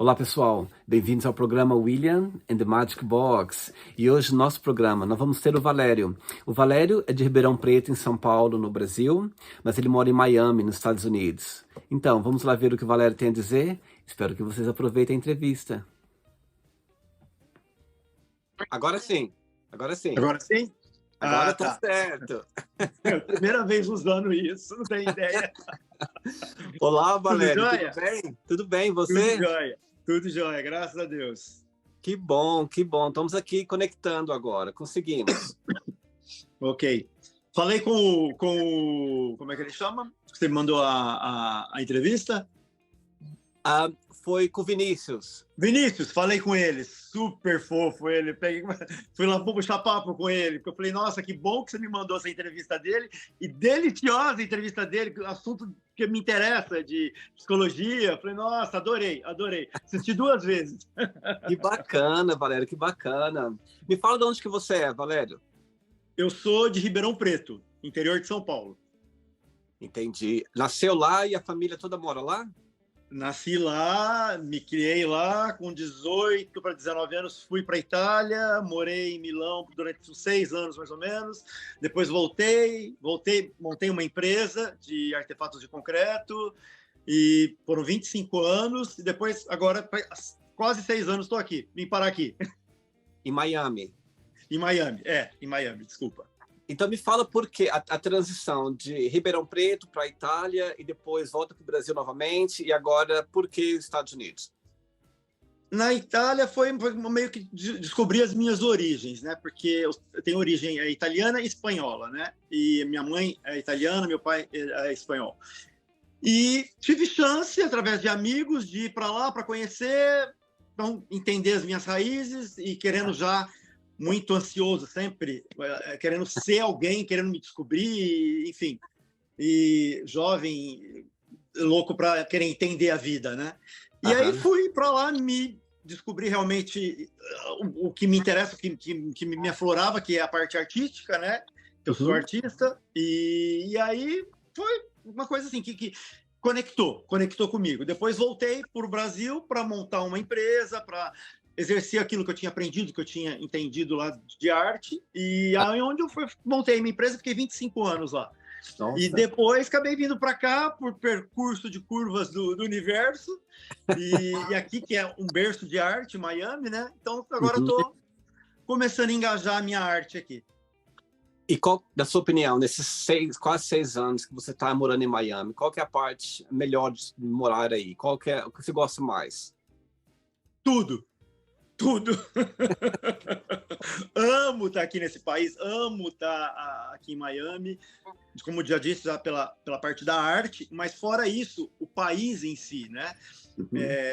Olá pessoal, bem-vindos ao programa William and the Magic Box. E hoje no nosso programa nós vamos ter o Valério. O Valério é de Ribeirão Preto, em São Paulo, no Brasil, mas ele mora em Miami, nos Estados Unidos. Então, vamos lá ver o que o Valério tem a dizer? Espero que vocês aproveitem a entrevista. Agora sim, agora sim. Agora sim? Agora tá certo. Primeira vez usando isso, não tem ideia. Olá, Valério, Tudo tudo bem? Tudo bem, você? Tudo jóia, graças a Deus. Que bom, que bom. Estamos aqui conectando agora, conseguimos. Ok. Falei com como é que ele chama? Você me mandou a entrevista? Foi com o Vinícius. Vinícius, falei com ele, super fofo ele. Fui lá puxar papo com ele, porque eu falei, nossa, que bom que você me mandou essa entrevista dele, e deliciosa a entrevista dele, assunto que me interessa, de psicologia. Falei, nossa, adorei. Assisti 2 vezes. Que bacana, Valério, que bacana. Me fala de onde que você é, Valério. Eu sou de Ribeirão Preto, interior de São Paulo. Entendi. Nasceu lá e a família toda mora lá? Nasci lá, me criei lá, com 18 para 19 anos fui para a Itália, morei em Milão durante uns 6 anos mais ou menos, depois voltei, montei uma empresa de artefatos de concreto e foram 25 anos e depois, agora, quase 6 anos estou aqui, vim parar aqui. Em Miami? Em Miami, desculpa. Então me fala por que a transição de Ribeirão Preto para a Itália e depois volta para o Brasil novamente e agora por que Estados Unidos? Na Itália foi meio que descobrir as minhas origens, né? Porque eu tenho origem italiana e espanhola, né? E minha mãe é italiana, meu pai é espanhol. E tive chance, através de amigos, de ir para lá para conhecer, então, entender as minhas raízes e querendo já muito ansioso sempre, querendo ser alguém, querendo me descobrir, enfim, e jovem, louco para querer entender a vida, né? E aí fui para lá me descobrir realmente o que me interessa, o que me aflorava, que é a parte artística, né? Eu sou artista, e aí foi uma coisa assim que conectou comigo. Depois voltei para o Brasil para montar uma empresa, para exercer aquilo que eu tinha aprendido, que eu tinha entendido lá de arte, e aí onde eu montei minha empresa, fiquei 25 anos lá. Nossa. E depois acabei vindo para cá por percurso de curvas do universo, e aqui que é um berço de arte, Miami, né? Então agora estou começando a engajar a minha arte aqui. E qual, da sua opinião, nesses quase 6 anos que você está morando em Miami, qual que é a parte melhor de morar aí? Qual que é o que você gosta mais? Tudo. Amo estar aqui nesse país, amo estar aqui em Miami, como já disse, já pela parte da arte, mas fora isso, o país em si, né?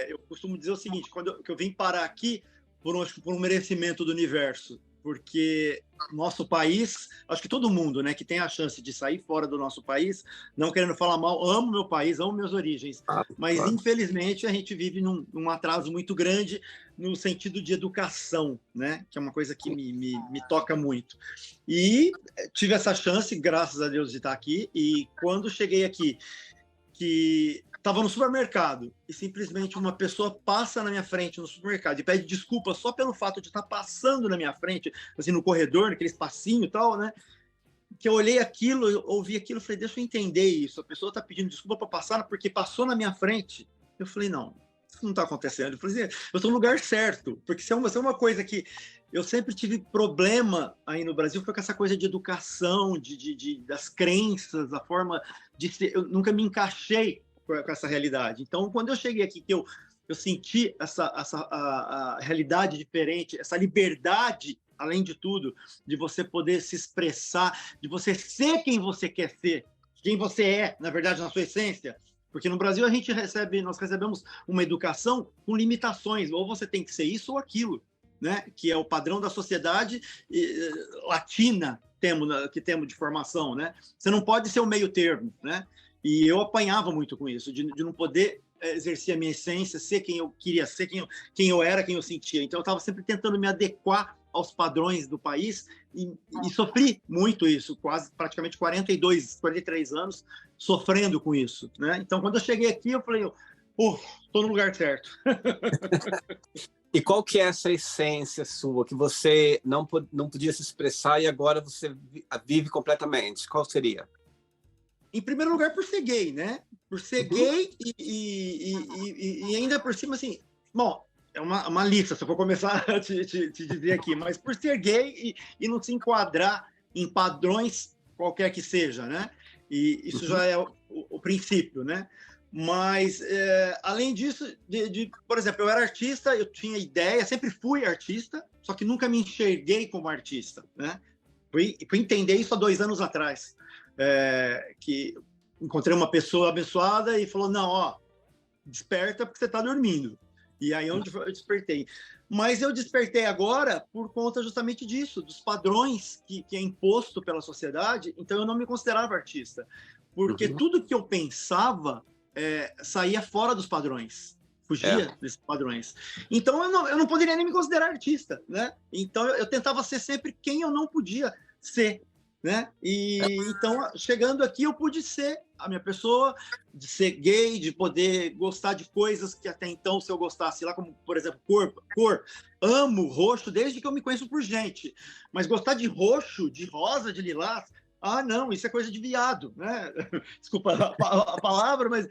Eu costumo dizer o seguinte, quando eu vim parar aqui por um merecimento do universo, porque nosso país, acho que todo mundo, né, que tem a chance de sair fora do nosso país, não querendo falar mal, amo meu país, amo minhas origens, mas infelizmente a gente vive num atraso muito grande no sentido de educação, né, que é uma coisa que me toca muito. E tive essa chance, graças a Deus, de estar aqui, e quando cheguei aqui, que estava no supermercado e simplesmente uma pessoa passa na minha frente no supermercado e pede desculpa só pelo fato de estar passando na minha frente, assim, no corredor, naquele espacinho e tal, né? Que eu olhei aquilo, eu ouvi aquilo, falei, deixa eu entender isso. A pessoa está pedindo desculpa para passar porque passou na minha frente. Eu falei, não, isso não está acontecendo. Eu falei, eu estou no lugar certo, porque se é uma coisa que eu sempre tive problema aí no Brasil, foi com essa coisa de educação, das crenças, a forma de ser. Eu nunca me encaixei com essa realidade. Então, quando eu cheguei aqui, que eu senti a realidade diferente, essa liberdade, além de tudo, de você poder se expressar, de você ser quem você quer ser, quem você é, na verdade, na sua essência. Porque no Brasil nós recebemos uma educação com limitações, ou você tem que ser isso ou aquilo, né? Que é o padrão da sociedade latina que temos de formação, né? Você não pode ser o meio termo, né? E eu apanhava muito com isso, de não poder exercer a minha essência, ser quem eu queria ser, quem eu era, quem eu sentia. Então eu estava sempre tentando me adequar aos padrões do país e sofri muito isso, praticamente 42, 43 anos sofrendo com isso, né? Então quando eu cheguei aqui, eu falei, Tô no lugar certo. E qual que é essa essência sua que você não podia se expressar e agora você vive completamente? Qual seria? Em primeiro lugar, por ser gay, né? Por ser Uhum. gay e ainda por cima, assim, bom, é uma lista, se eu for começar a te dizer aqui, mas por ser gay e não se enquadrar em padrões qualquer que seja, né? E isso Uhum. já é o princípio, né? Mas, além disso, por exemplo, eu era artista, eu tinha ideia, sempre fui artista, só que nunca me enxerguei como artista, né? Fui entender isso há 2 anos atrás, que encontrei uma pessoa abençoada e falou, não, ó, desperta porque você está dormindo. E aí onde eu despertei. Mas eu despertei agora por conta justamente disso, dos padrões que é imposto pela sociedade, então eu não me considerava artista, porque Uhum. tudo que eu pensava saía fora dos padrões, É. fugia desses padrões. Então eu não poderia nem me considerar artista, né? Então eu tentava ser sempre quem eu não podia ser, né? E então, chegando aqui, eu pude ser a minha pessoa, de ser gay, de poder gostar de coisas que até então, se eu gostasse lá, como, por exemplo, cor. Amo roxo desde que eu me conheço por gente. Mas gostar de roxo, de rosa, de lilás, não, isso é coisa de viado, né? Desculpa a palavra, mas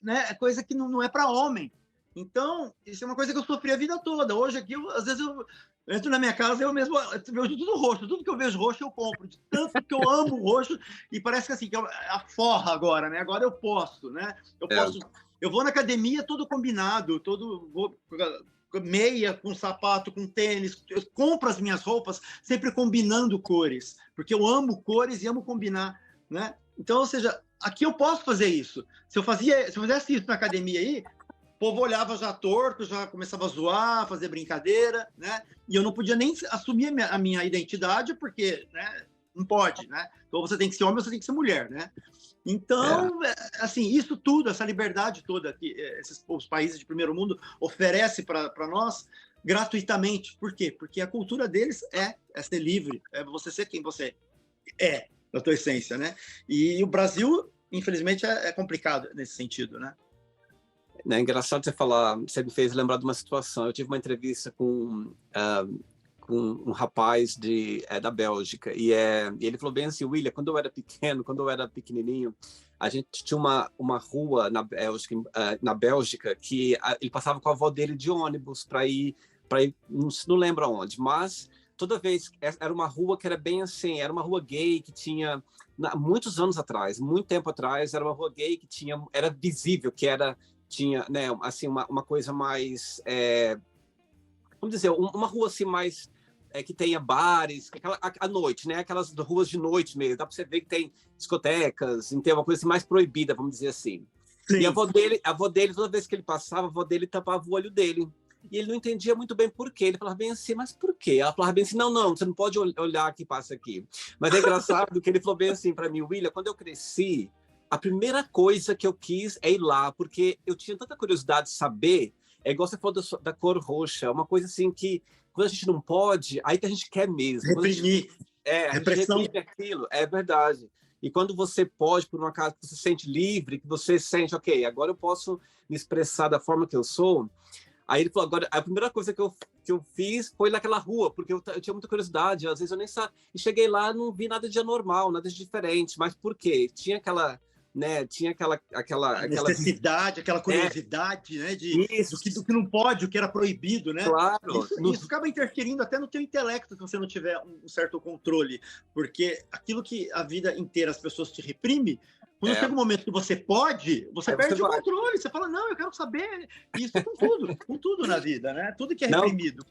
né, é coisa que não é para homem. Então, isso é uma coisa que eu sofri a vida toda. Hoje aqui, às vezes eu entro na minha casa, eu mesmo vejo tudo roxo. Tudo que eu vejo roxo, eu compro. De tanto que eu amo roxo. E parece que assim, que a forra agora, né? Agora eu posso, né? É. Eu vou na academia todo combinado, vou meia, com sapato, com tênis. Eu compro as minhas roupas sempre combinando cores. Porque eu amo cores e amo combinar, né? Então, ou seja, aqui eu posso fazer isso. Se eu fizesse isso na academia aí, o povo olhava já torto, já começava a zoar, fazer brincadeira, né? E eu não podia nem assumir a minha identidade, porque, né, não pode, né? Então você tem que ser homem ou você tem que ser mulher, né? É. Então, assim, isso tudo, essa liberdade toda que os países de primeiro mundo oferecem para nós gratuitamente. Por quê? Porque a cultura deles é ser livre, é você ser quem você é, da tua essência, né? E o Brasil, infelizmente, é complicado nesse sentido, né? É engraçado você falar, você me fez lembrar de uma situação. Eu tive uma entrevista com um rapaz da Bélgica e ele falou bem assim, William, quando eu era pequeno, quando eu era pequenininho, a gente tinha uma rua na Bélgica que ele passava com a avó dele de ônibus para ir, não lembro aonde, mas toda vez era uma rua que era bem assim, era uma rua gay que tinha muitos anos atrás, muito tempo atrás, era uma rua gay que era visível que tinha, né, assim, uma coisa mais, vamos dizer, uma rua assim mais que tenha bares, à noite, né, aquelas ruas de noite mesmo, dá para você ver que tem discotecas, tem uma coisa assim, mais proibida, vamos dizer assim. E Sim. a avó dele, toda vez que ele passava, a avó dele tapava o olho dele. E ele não entendia muito bem por quê. Ele falava bem assim, mas por quê? Ela falava bem assim, não, você não pode olhar que passa aqui. Mas é engraçado que ele falou bem assim para mim, William, quando eu cresci, a primeira coisa que eu quis é ir lá, porque eu tinha tanta curiosidade de saber, é igual você falou da cor roxa, é uma coisa assim que, quando a gente não pode, aí que a gente quer mesmo. Quando Reprimir, a gente repressão. reprime aquilo, é verdade. E quando você pode, por um acaso, que você se sente livre, que você sente, ok, agora eu posso me expressar da forma que eu sou. Aí ele falou, agora, a primeira coisa que eu fiz foi naquela rua, porque eu tinha muita curiosidade, às vezes eu nem sabia. E cheguei lá, não vi nada de anormal, nada de diferente. Mas por quê? Tinha aquela, né, tinha A necessidade, aquela é, curiosidade, né, do isso, que não pode, o que era proibido, né? claro, Isso acaba interferindo até no teu intelecto se você não tiver um certo controle, porque aquilo que a vida inteira as pessoas te reprimem, quando é, chega um momento que você pode, você aí você perde o vai. controle, você fala, não, eu quero saber isso com tudo na vida, né? Tudo que é Não, reprimido.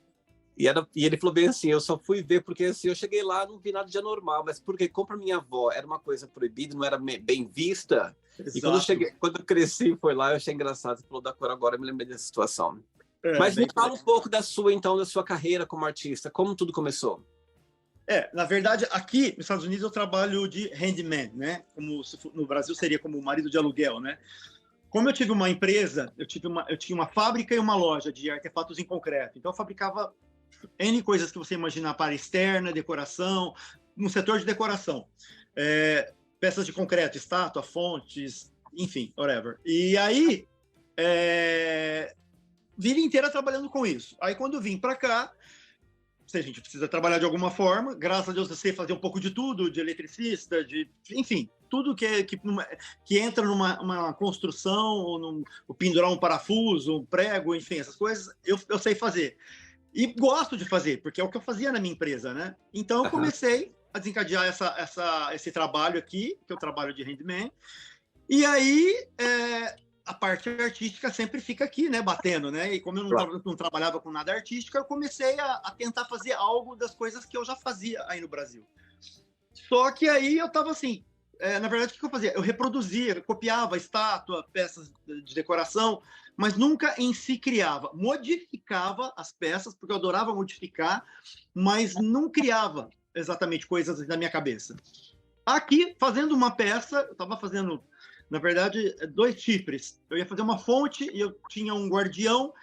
e ele falou bem assim, eu só fui ver porque assim, eu cheguei lá, não vi nada de anormal, mas porque compra minha avó era uma coisa proibida, não era bem vista. E Exato. quando eu cresci, foi lá, eu achei engraçado. Você falou da cor agora, eu me lembrei dessa situação. Mas me Bem por fala aí. um pouco da sua carreira como artista, como tudo começou. Na verdade, aqui nos Estados Unidos eu trabalho de handyman, né? Como no Brasil seria como marido de aluguel, né? Como eu tive uma empresa, eu tinha uma fábrica e uma loja de artefatos em concreto. Então eu fabricava N coisas que você imaginar para externa, decoração, no setor de decoração. Peças de concreto, estátua, fontes, enfim, whatever. E aí vida inteira trabalhando com isso. Aí, quando eu vim para cá, se a gente precisa trabalhar de alguma forma, graças a Deus eu sei fazer um pouco de tudo, de eletricista, enfim, tudo que entra numa construção, ou pendurar um parafuso, um prego, enfim, essas coisas, eu sei fazer. E gosto de fazer, porque é o que eu fazia na minha empresa, né? Então eu comecei a desencadear esse trabalho aqui, que é o trabalho de handyman, e aí a parte artística sempre fica aqui, né, batendo, né? E como eu não trabalhava com nada artístico, eu comecei a tentar fazer algo das coisas que eu já fazia aí no Brasil. Só que aí eu tava assim, na verdade, o que eu fazia? Eu reproduzia, eu copiava estátua, peças de decoração, mas nunca em si criava. Modificava as peças, porque eu adorava modificar, mas não criava exatamente coisas na minha cabeça. Aqui, fazendo uma peça, eu estava fazendo, na verdade, 2 chifres. Eu ia fazer uma fonte e eu tinha um guardião,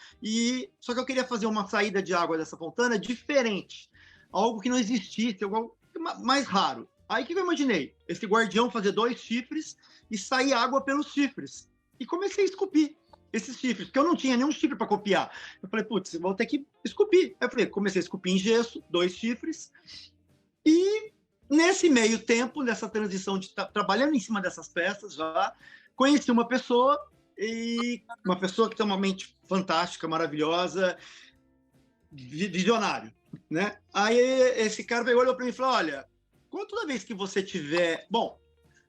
só que eu queria fazer uma saída de água dessa fontana diferente. Algo que não existisse, algo mais raro. Aí o que eu imaginei? Esse guardião fazer 2 chifres e sair água pelos chifres. E comecei a esculpir esses chifres, porque eu não tinha nenhum chifre para copiar. Eu falei, putz, vou ter que esculpir. Aí eu falei, comecei a esculpir em gesso, 2 chifres. E nesse meio tempo, nessa transição de trabalhando em cima dessas peças, já conheci uma pessoa que tem uma mente fantástica, maravilhosa, visionário, né? Aí esse cara veio, olhou para mim e falou, olha, toda vez que você tiver... Bom,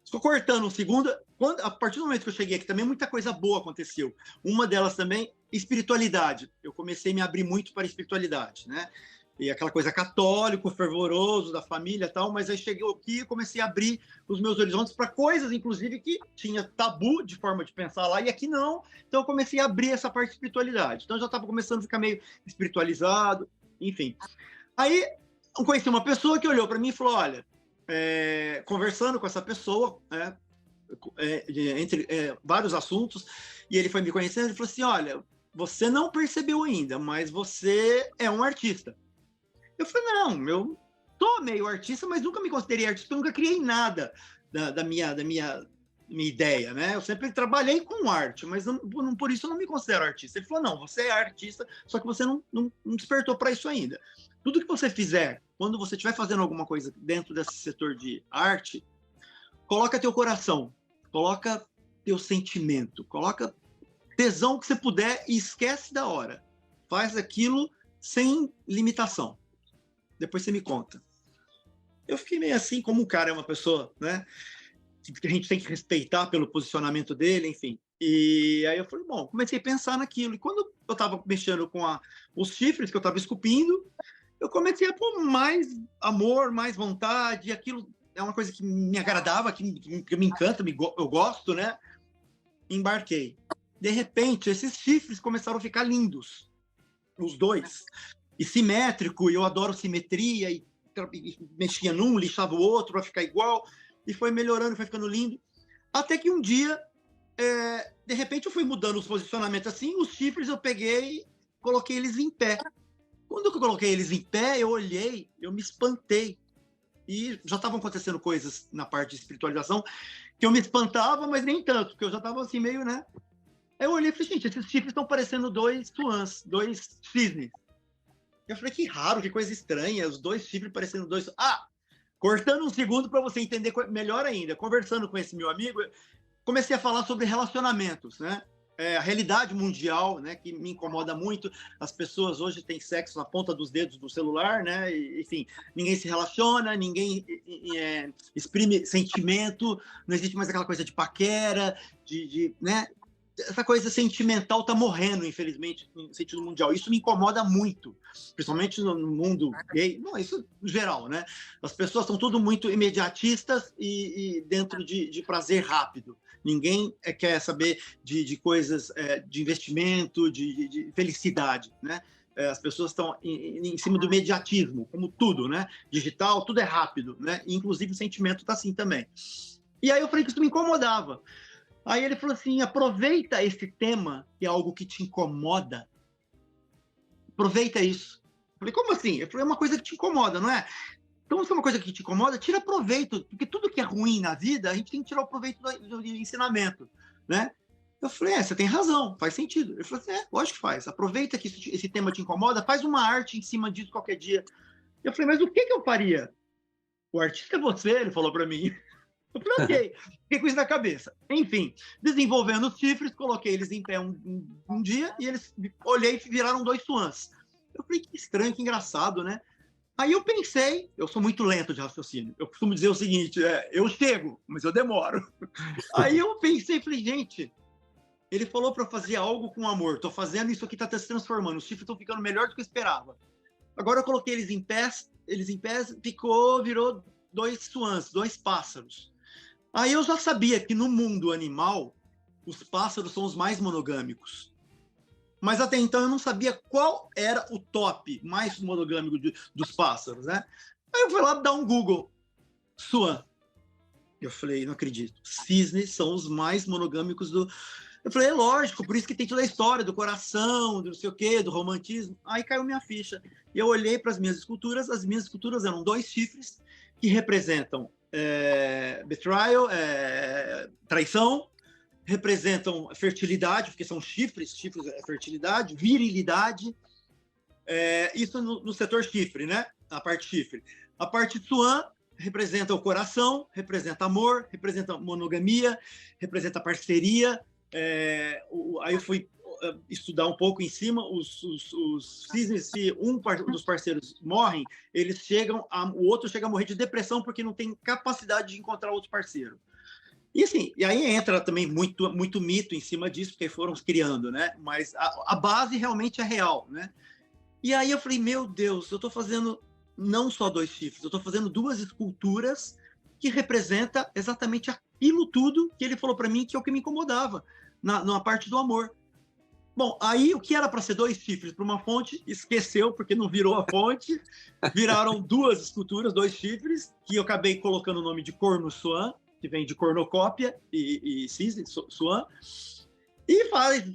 estou cortando um segundo. A partir do momento que eu cheguei aqui também, muita coisa boa aconteceu. Uma delas também, espiritualidade. Eu comecei a me abrir muito para a espiritualidade, né? E aquela coisa católico, fervoroso, da família e tal, mas aí cheguei aqui e comecei a abrir os meus horizontes para coisas, inclusive, que tinha tabu de forma de pensar lá, e aqui não. Então eu comecei a abrir essa parte de espiritualidade. Então eu já estava começando a ficar meio espiritualizado, enfim. Aí eu conheci uma pessoa que olhou para mim e falou, olha, conversando com essa pessoa, entre vários assuntos, e ele foi me conhecendo, ele falou assim, olha, você não percebeu ainda, mas você é um artista. Eu falei, não, eu tô meio artista, mas nunca me considerei artista, porque eu nunca criei nada da minha ideia, né? Eu sempre trabalhei com arte, mas por isso eu não me considero artista. Ele falou, não, você é artista, só que você não despertou para isso ainda. Tudo que você fizer, quando você estiver fazendo alguma coisa dentro desse setor de arte, coloca teu coração, coloca teu sentimento, coloca tesão que você puder e esquece da hora. Faz aquilo sem limitação. Depois você me conta. Eu fiquei meio assim, como o cara é uma pessoa, né? Que a gente tem que respeitar pelo posicionamento dele, enfim. E aí eu falei, bom, comecei a pensar naquilo. E quando eu estava mexendo com os chifres que eu estava esculpindo, eu comecei a pôr mais amor, mais vontade. Aquilo é uma coisa que me agradava, que me encanta, eu gosto, né? Embarquei. De repente, esses chifres começaram a ficar lindos. Os 2. E simétrico, eu adoro simetria, e mexia num, lixava o outro para ficar igual, e foi melhorando, foi ficando lindo. Até que um dia, de repente, eu fui mudando os posicionamentos assim, os chifres eu peguei, coloquei eles em pé. Quando eu coloquei eles em pé, eu olhei, eu me espantei. E já estavam acontecendo coisas na parte de espiritualização que eu me espantava, mas nem tanto, porque eu já estava assim meio, né? Aí eu olhei e falei, gente, esses chifres estão parecendo 2 tuans, 2 cisnes. Eu falei, que raro, que coisa estranha, os 2 chifres parecendo 2... Cortando um segundo para você entender melhor ainda, conversando com esse meu amigo, comecei a falar sobre relacionamentos, né? A realidade mundial, né, que me incomoda muito. As pessoas hoje têm sexo na ponta dos dedos do celular, né? E, enfim, ninguém se relaciona, ninguém exprime sentimento, não existe mais aquela coisa de paquera, né? Essa coisa sentimental está morrendo, infelizmente, no sentido mundial. Isso me incomoda muito, principalmente no mundo gay. Não, isso no geral, né? As pessoas são tudo muito imediatistas e dentro de prazer rápido. Ninguém quer saber de coisas de investimento, de felicidade, né? As pessoas estão em cima do imediatismo, como tudo, né? Digital, tudo é rápido, né? E, inclusive o sentimento está assim também. E aí eu falei que isso me incomodava. Aí ele falou assim, aproveita esse tema, que é algo que te incomoda, aproveita isso. Eu falei, como assim? Eu falei, é uma coisa que te incomoda, não é? Então, se é uma coisa que te incomoda, tira proveito, porque tudo que é ruim na vida, a gente tem que tirar o proveito do ensinamento, né? Eu falei, você tem razão, faz sentido. Ele falou assim, lógico que faz. Aproveita que esse tema te incomoda, faz uma arte em cima disso qualquer dia. Eu falei, mas o que eu faria? O artista é você, ele falou para mim. Eu falei, ok. Fiquei com isso na cabeça. Enfim, desenvolvendo os chifres, coloquei eles em pé um dia e eles, olhei e viraram 2 suãs. Eu falei, que estranho, que engraçado, né? Aí eu pensei, eu sou muito lento de raciocínio. Eu costumo dizer o seguinte, eu chego, mas eu demoro. Aí eu pensei, falei, gente, ele falou para eu fazer algo com amor. Estou fazendo, isso aqui está se transformando. Os chifres estão ficando melhor do que eu esperava. Agora eu coloquei eles em pés, virou 2 suãs, 2 pássaros. Aí eu já sabia que no mundo animal, os pássaros são os mais monogâmicos. Mas até então eu não sabia qual era o top mais monogâmico dos pássaros, né? Aí eu fui lá dar um Google. Suã. Eu falei, não acredito. Cisnes são os mais monogâmicos do... Eu falei, lógico, por isso que tem toda a história do coração, do não sei o quê, do romantismo. Aí caiu minha ficha. E eu olhei para as minhas esculturas eram 2 chifres que representam betrayal, traição, representam fertilidade, porque são chifres é fertilidade, virilidade, isso no setor chifre, né? A parte chifre. A parte suã representa o coração, representa amor, representa monogamia, representa parceria. Aí eu fui estudar um pouco em cima, os cisnes, se um dos parceiros morrem, o outro chega a morrer de depressão porque não tem capacidade de encontrar outro parceiro. E assim, e aí entra também muito, muito mito em cima disso, porque foram criando, né? Mas a base realmente é real, né? E aí eu falei, meu Deus, eu estou fazendo não só 2 chifres, eu estou fazendo 2 esculturas que representam exatamente aquilo tudo que ele falou para mim que é o que me incomodava na parte do amor. Bom, aí o que era para ser 2 chifres para uma fonte, esqueceu, porque não virou a fonte, viraram 2 esculturas, 2 chifres, que eu acabei colocando o nome de corno suã, que vem de cornucópia e cisne, suã, e faz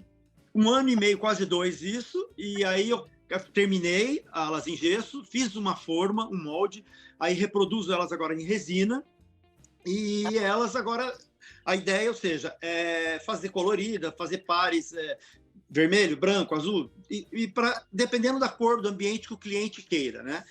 1 ano e meio, quase 2 isso, e aí eu terminei elas em gesso, fiz uma forma, um molde, aí reproduzo elas agora em resina, e elas agora, a ideia, ou seja, é fazer colorida, fazer pares vermelho, branco, azul, e dependendo da cor do ambiente que o cliente queira, né?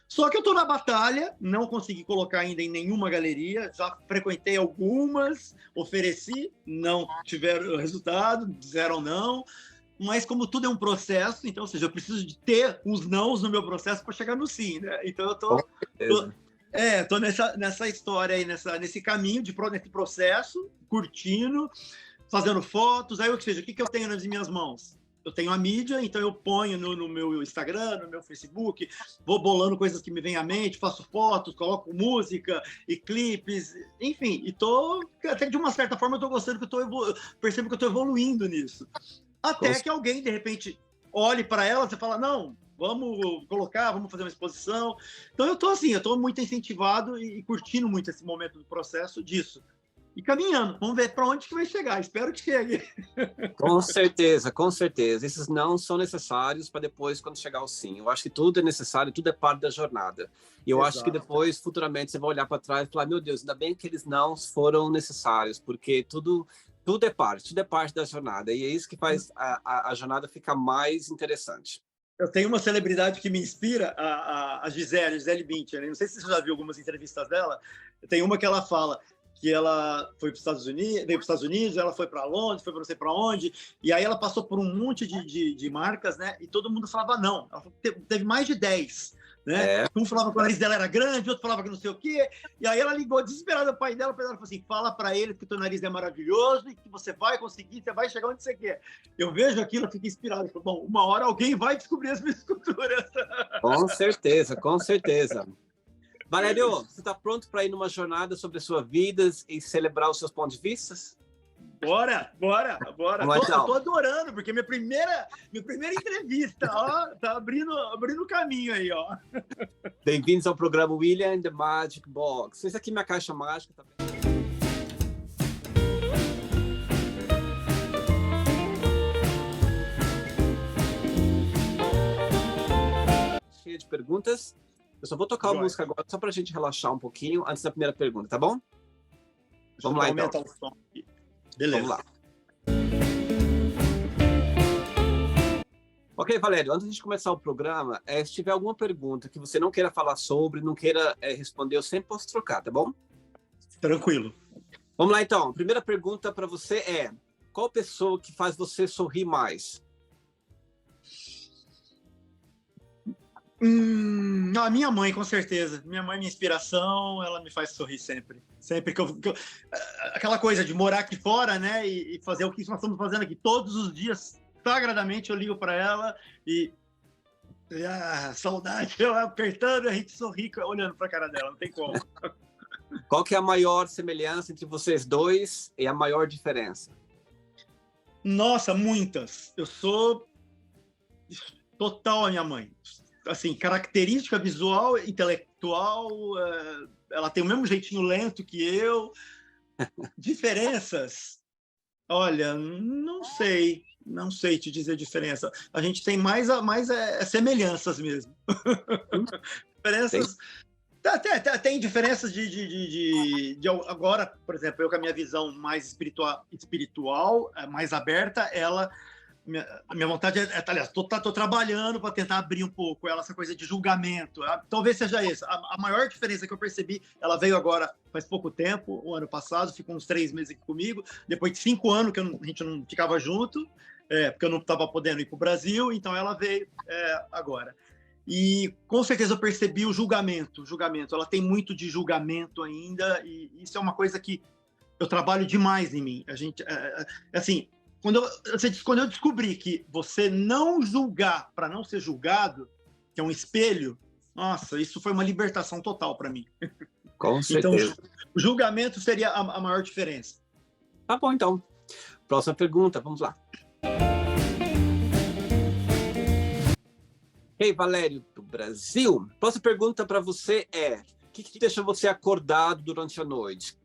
Só que eu estou na batalha, não consegui colocar ainda em nenhuma galeria, já frequentei algumas, ofereci, não tiveram resultado, disseram não, mas como tudo é um processo, então, ou seja, eu preciso de ter uns nãos no meu processo para chegar no sim, né? Então eu tô nessa história aí, nesse caminho, nesse processo, curtindo, fazendo fotos, aí, ou seja, o que eu tenho nas minhas mãos? Eu tenho a mídia, então eu ponho no meu Instagram, no meu Facebook, vou bolando coisas que me vêm à mente, faço fotos, coloco música e clipes, enfim, e até de uma certa forma eu tô gostando, percebo que eu tô evoluindo nisso. Até que alguém, de repente, olhe para ela e fala, não, vamos colocar, vamos fazer uma exposição. Então eu tô muito incentivado e curtindo muito esse momento do processo disso. E caminhando, vamos ver para onde que vai chegar, espero que chegue. Com certeza, com certeza. Esses não são necessários para depois, quando chegar o sim. Eu acho que tudo é necessário, tudo é parte da jornada. E eu acho que depois, futuramente, você vai olhar para trás e falar, meu Deus, ainda bem que eles não foram necessários, porque tudo é parte da jornada. E é isso que faz a jornada ficar mais interessante. Eu tenho uma celebridade que me inspira, a Gisele Bündchen. Não sei se você já viu algumas entrevistas dela. Tem uma que ela fala que ela foi para os Estados Unidos, veio para os Estados Unidos, ela foi para Londres, foi para não sei para onde, e aí ela passou por um monte de marcas, né? E todo mundo falava não. Ela teve mais de 10, né? Um falava que o nariz dela era grande, outro falava que não sei o quê. E aí ela ligou desesperada ao pai dela, falou assim: fala para ele que o teu nariz é maravilhoso e que você vai conseguir, você vai chegar onde você quer. Eu vejo aquilo, eu fico inspirado. Eu falo, bom, uma hora alguém vai descobrir as minhas esculturas. Com certeza, com certeza. Valério, você está pronto para ir numa jornada sobre a sua vida e celebrar os seus pontos de vista? Bora! Então. Eu tô adorando, porque minha primeira entrevista, ó, tá abrindo o caminho aí, ó. Bem-vindos ao programa William and the Magic Box. Essa aqui é minha caixa mágica também. Cheia de perguntas. Eu só vou tocar a música agora, só para a gente relaxar um pouquinho antes da primeira pergunta, tá bom? Vamos lá, então. O som aqui. Beleza. Vamos lá. Ok, Valério, antes de começar o programa, se tiver alguma pergunta que você não queira falar sobre, não queira responder, eu sempre posso trocar, tá bom? Tranquilo. Vamos lá, então. Primeira pergunta para você é: qual pessoa que faz você sorrir mais? A minha mãe, com certeza. Minha mãe é minha inspiração, ela me faz sorrir sempre. Sempre aquela coisa de morar aqui fora, né? E fazer o que nós estamos fazendo aqui todos os dias, sagradamente eu ligo para ela e. Saudade, eu apertando e a gente sorri olhando para a cara dela, não tem como. Qual que é a maior semelhança entre vocês dois e a maior diferença? Nossa, muitas. Eu sou total a minha mãe. Assim, característica visual, intelectual, ela tem o mesmo jeitinho lento que eu. Diferenças? Olha, não sei te dizer diferença. A gente tem mais semelhanças mesmo. Diferenças... Tem diferenças de agora, por exemplo, eu com a minha visão mais espiritual, mais aberta, a minha vontade aliás, tô trabalhando para tentar abrir um pouco essa coisa de julgamento. Talvez seja isso. A maior diferença que eu percebi, ela veio agora faz pouco tempo, o ano passado, ficou uns 3 meses aqui comigo, depois de 5 anos que a gente não ficava junto, porque eu não estava podendo ir para o Brasil, então ela veio agora. E com certeza eu percebi o julgamento. Ela tem muito de julgamento ainda, e isso é uma coisa que eu trabalho demais em mim. A gente, assim, quando eu descobri que você não julgar para não ser julgado, que é um espelho, nossa, isso foi uma libertação total para mim. Com certeza. Então, o julgamento seria a maior diferença. Tá bom, então. Próxima pergunta, vamos lá. Ei, Valério, do Brasil. Próxima pergunta para você é: o que deixa você acordado durante a noite?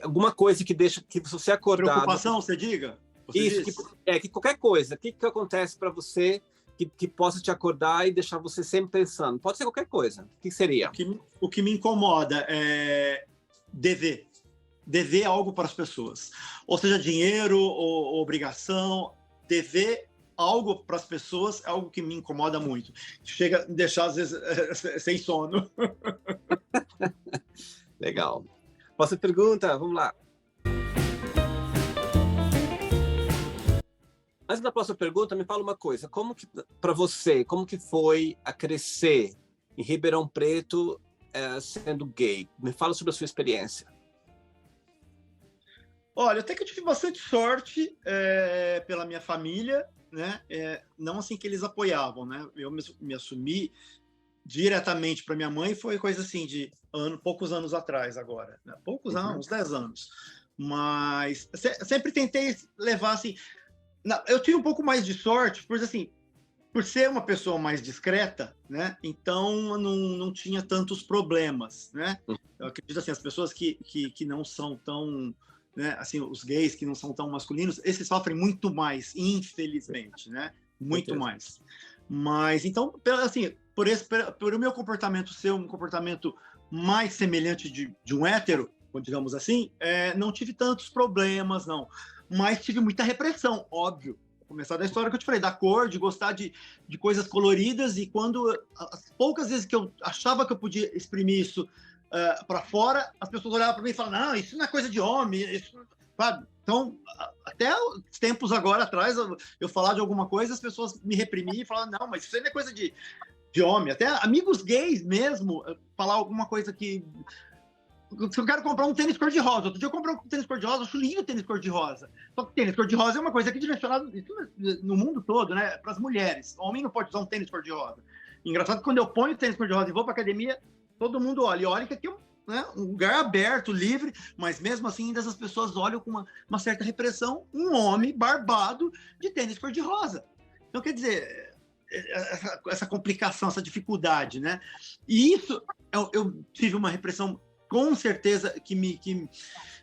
Alguma coisa que deixa que você acordado... Preocupação, você diga? Isso, que qualquer coisa. O que acontece para você que possa te acordar e deixar você sempre pensando? Pode ser qualquer coisa. O que seria? O que me incomoda é dever. Dever algo para as pessoas. Ou seja, dinheiro ou obrigação. Dever algo para as pessoas é algo que me incomoda muito. Chega a me deixar, às vezes, sem sono. Legal. Próxima pergunta, vamos lá. Antes da próxima pergunta, me fala uma coisa. Para você, como que foi a crescer em Ribeirão Preto sendo gay? Me fala sobre a sua experiência. Olha, até que eu tive bastante sorte pela minha família, né? Não assim que eles apoiavam, né? Eu me assumi diretamente para minha mãe, foi coisa assim de poucos anos atrás agora, né? Poucos anos, 10 anos. Mas sempre tentei levar assim... Eu tive um pouco mais de sorte, porque assim, por ser uma pessoa mais discreta, né? Então não tinha tantos problemas, né? Eu acredito assim, as pessoas que não são tão, né? Assim, os gays que não são tão masculinos, esses sofrem muito mais, infelizmente, né? Muito mais. Mas então, assim, por o meu comportamento ser um comportamento mais semelhante de um hétero, digamos assim, não tive tantos problemas, não. Mas tive muita repressão, óbvio. Vou começar da história que eu te falei, da cor, de gostar de coisas coloridas, e quando as poucas vezes que eu achava que eu podia exprimir isso para fora, as pessoas olhavam para mim e falavam, não, isso não é coisa de homem, isso, sabe? Então, até os tempos agora atrás, eu falar de alguma coisa, as pessoas me reprimiam e falavam, não, mas isso não é coisa de homem. Até amigos gays mesmo, falar alguma coisa que... Se eu quero comprar um tênis cor-de-rosa, outro dia eu comprei um tênis cor-de-rosa, acho lindo o tênis cor-de-rosa. Só que tênis cor-de-rosa é uma coisa que é direcionada no mundo todo, né? Para as mulheres. O homem não pode usar um tênis cor-de-rosa. Engraçado que quando eu ponho o tênis cor-de-rosa e vou para academia, todo mundo olha. E olha que aqui é um lugar aberto, livre, mas mesmo assim ainda as pessoas olham com uma certa repressão um homem barbado de tênis cor-de-rosa. Então, quer dizer, essa complicação, essa dificuldade, né? E isso, eu tive uma repressão com certeza que me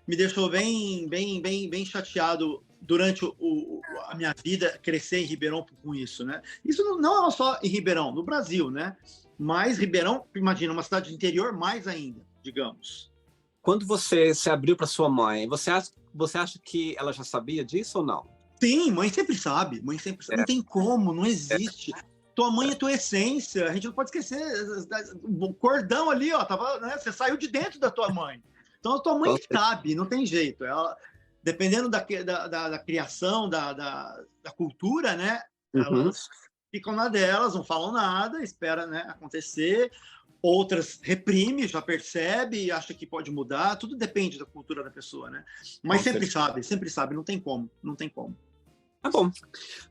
deixou bem chateado durante a minha vida, crescer em Ribeirão com isso, né? Isso não só em Ribeirão, no Brasil, né? Mas Ribeirão, imagina, uma cidade interior, mais ainda, digamos. Quando você se abriu para sua mãe, você acha que ela já sabia disso ou não? Sim, mãe sempre sabe, mãe sempre sabe. Não tem como, não existe. Tua mãe é tua essência, a gente não pode esquecer. O cordão ali, ó, tava, né, você saiu de dentro da tua mãe. Então a tua mãe sabe, não tem jeito. Ela, dependendo da criação, da cultura, né, elas ficam na delas, não falam nada, espera, né, acontecer. Outras reprime, já percebe, acha que pode mudar, tudo depende da cultura da pessoa, né? Mas sempre sabe, não tem como, não tem como. Tá bom.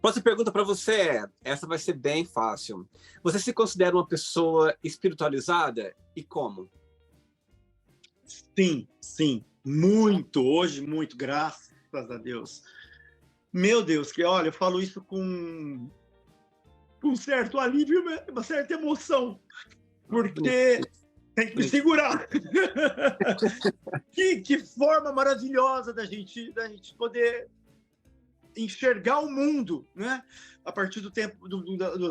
Próxima pergunta para você essa vai ser bem fácil. Você se considera uma pessoa espiritualizada e como? Sim, muito, hoje muito, graças a Deus. Meu Deus, que olha, eu falo isso com um certo alívio, uma certa emoção, porque tem que me segurar. que forma maravilhosa da gente poder enxergar o mundo, né? A partir do tempo,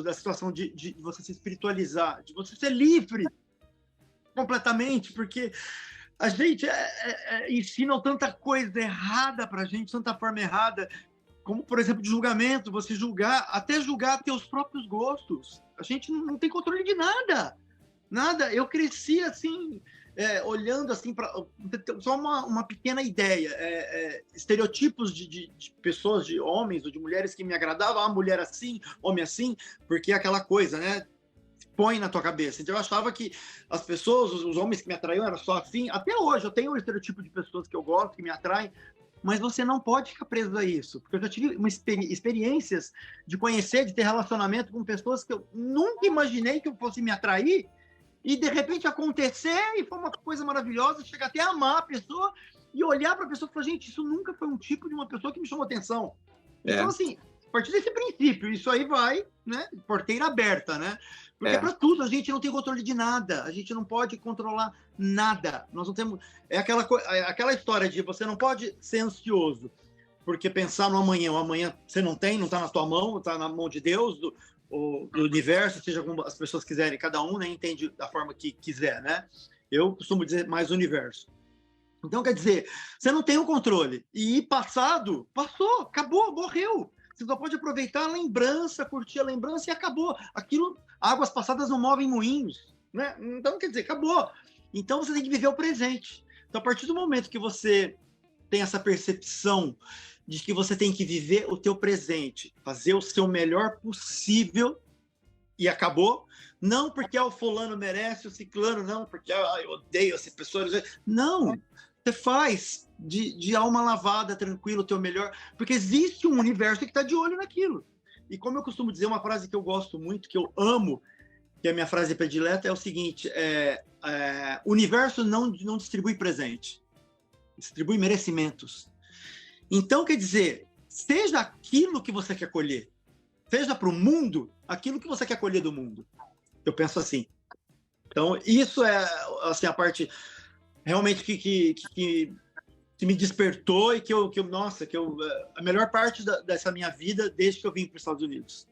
da situação de você se espiritualizar, de você ser livre completamente, porque a gente ensina tanta coisa errada pra gente, tanta forma errada, como, por exemplo, de julgamento, você até julgar teus próprios gostos. A gente não tem controle de nada. Nada. Eu cresci assim, olhando assim para só uma pequena ideia, estereotipos de pessoas, de homens ou de mulheres que me agradavam, a mulher assim, homem assim, porque é aquela coisa, né? Põe na tua cabeça. Então eu achava que as pessoas, os homens que me atraíam eram só assim. Até hoje eu tenho um estereotipo de pessoas que eu gosto, que me atraem, mas você não pode ficar preso a isso, porque eu já tive experiências de conhecer, de ter relacionamento com pessoas que eu nunca imaginei que eu fosse me atrair, e de repente acontecer, e foi uma coisa maravilhosa, chegar até a amar a pessoa, e olhar para a pessoa e falar, gente, isso nunca foi um tipo de uma pessoa que me chamou atenção. Então, assim, a partir desse princípio, isso aí vai, né, porteira aberta, né? Porque para tudo, a gente não tem controle de nada, a gente não pode controlar nada. Nós não temos. É aquela história de você não pode ser ansioso, porque pensar no amanhã, o amanhã você não está na tua mão, está na mão de Deus, do universo, seja como as pessoas quiserem, cada um, né, entende da forma que quiser, né? Eu costumo dizer mais universo. Então, quer dizer, você não tem o controle. E passado, passou, acabou, morreu. Você só pode aproveitar a lembrança, curtir a lembrança e acabou. Aquilo, águas passadas não movem moinhos, né? Então, quer dizer, acabou. Então, você tem que viver o presente. Então, a partir do momento que você tem essa percepção de que você tem que viver o teu presente, fazer o seu melhor possível e acabou, não porque o fulano merece, o ciclano não, porque eu odeio essa pessoa. Não, você faz de alma lavada, tranquilo, o teu melhor, porque existe um universo que está de olho naquilo. E como eu costumo dizer, uma frase que eu gosto muito, que eu amo, que é a minha frase predileta, é o seguinte, o universo não distribui presente, distribui merecimentos. Então, quer dizer, seja aquilo que você quer colher, seja para o mundo aquilo que você quer colher do mundo. Eu penso assim. Então, isso é assim, a parte realmente que me despertou e a melhor parte dessa minha vida desde que eu vim para os Estados Unidos.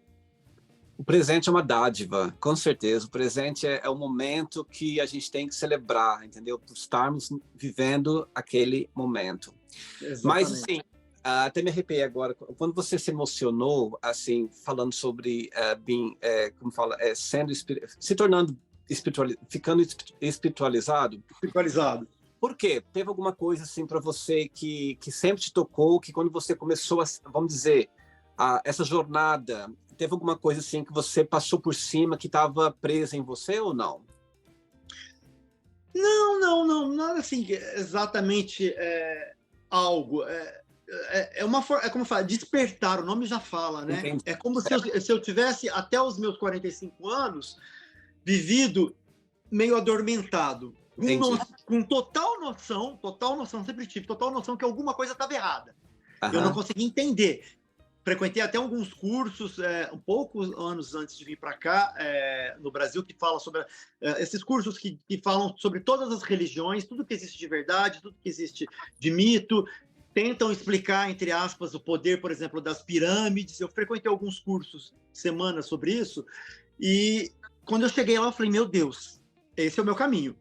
O presente é uma dádiva, com certeza. O presente é o momento que a gente tem que celebrar, entendeu? Por estarmos vivendo aquele momento. Exatamente. Mas, assim, até me arrepiei agora. Quando você se emocionou, assim, falando sobre como fala, se tornando ficando espiritualizado. Espiritualizado. Por quê? Teve alguma coisa assim para você que sempre te tocou, que quando você começou a, vamos dizer, essa jornada, teve alguma coisa assim que você passou por cima que estava presa em você ou não? Não, nada assim exatamente algo. É como fala, despertar, o nome já fala, né? Entendi. É como se eu tivesse, até os meus 45 anos, vivido meio adormentado, com total noção, sempre tive total noção que alguma coisa estava errada. Eu não conseguia entender. Frequentei até alguns cursos, poucos anos antes de vir para cá, no Brasil, que falam sobre esses cursos que falam sobre todas as religiões, tudo que existe de verdade, tudo que existe de mito, tentam explicar, entre aspas, o poder, por exemplo, das pirâmides. Eu frequentei alguns cursos, semanas sobre isso, e quando eu cheguei lá, eu falei, meu Deus, esse é o meu caminho.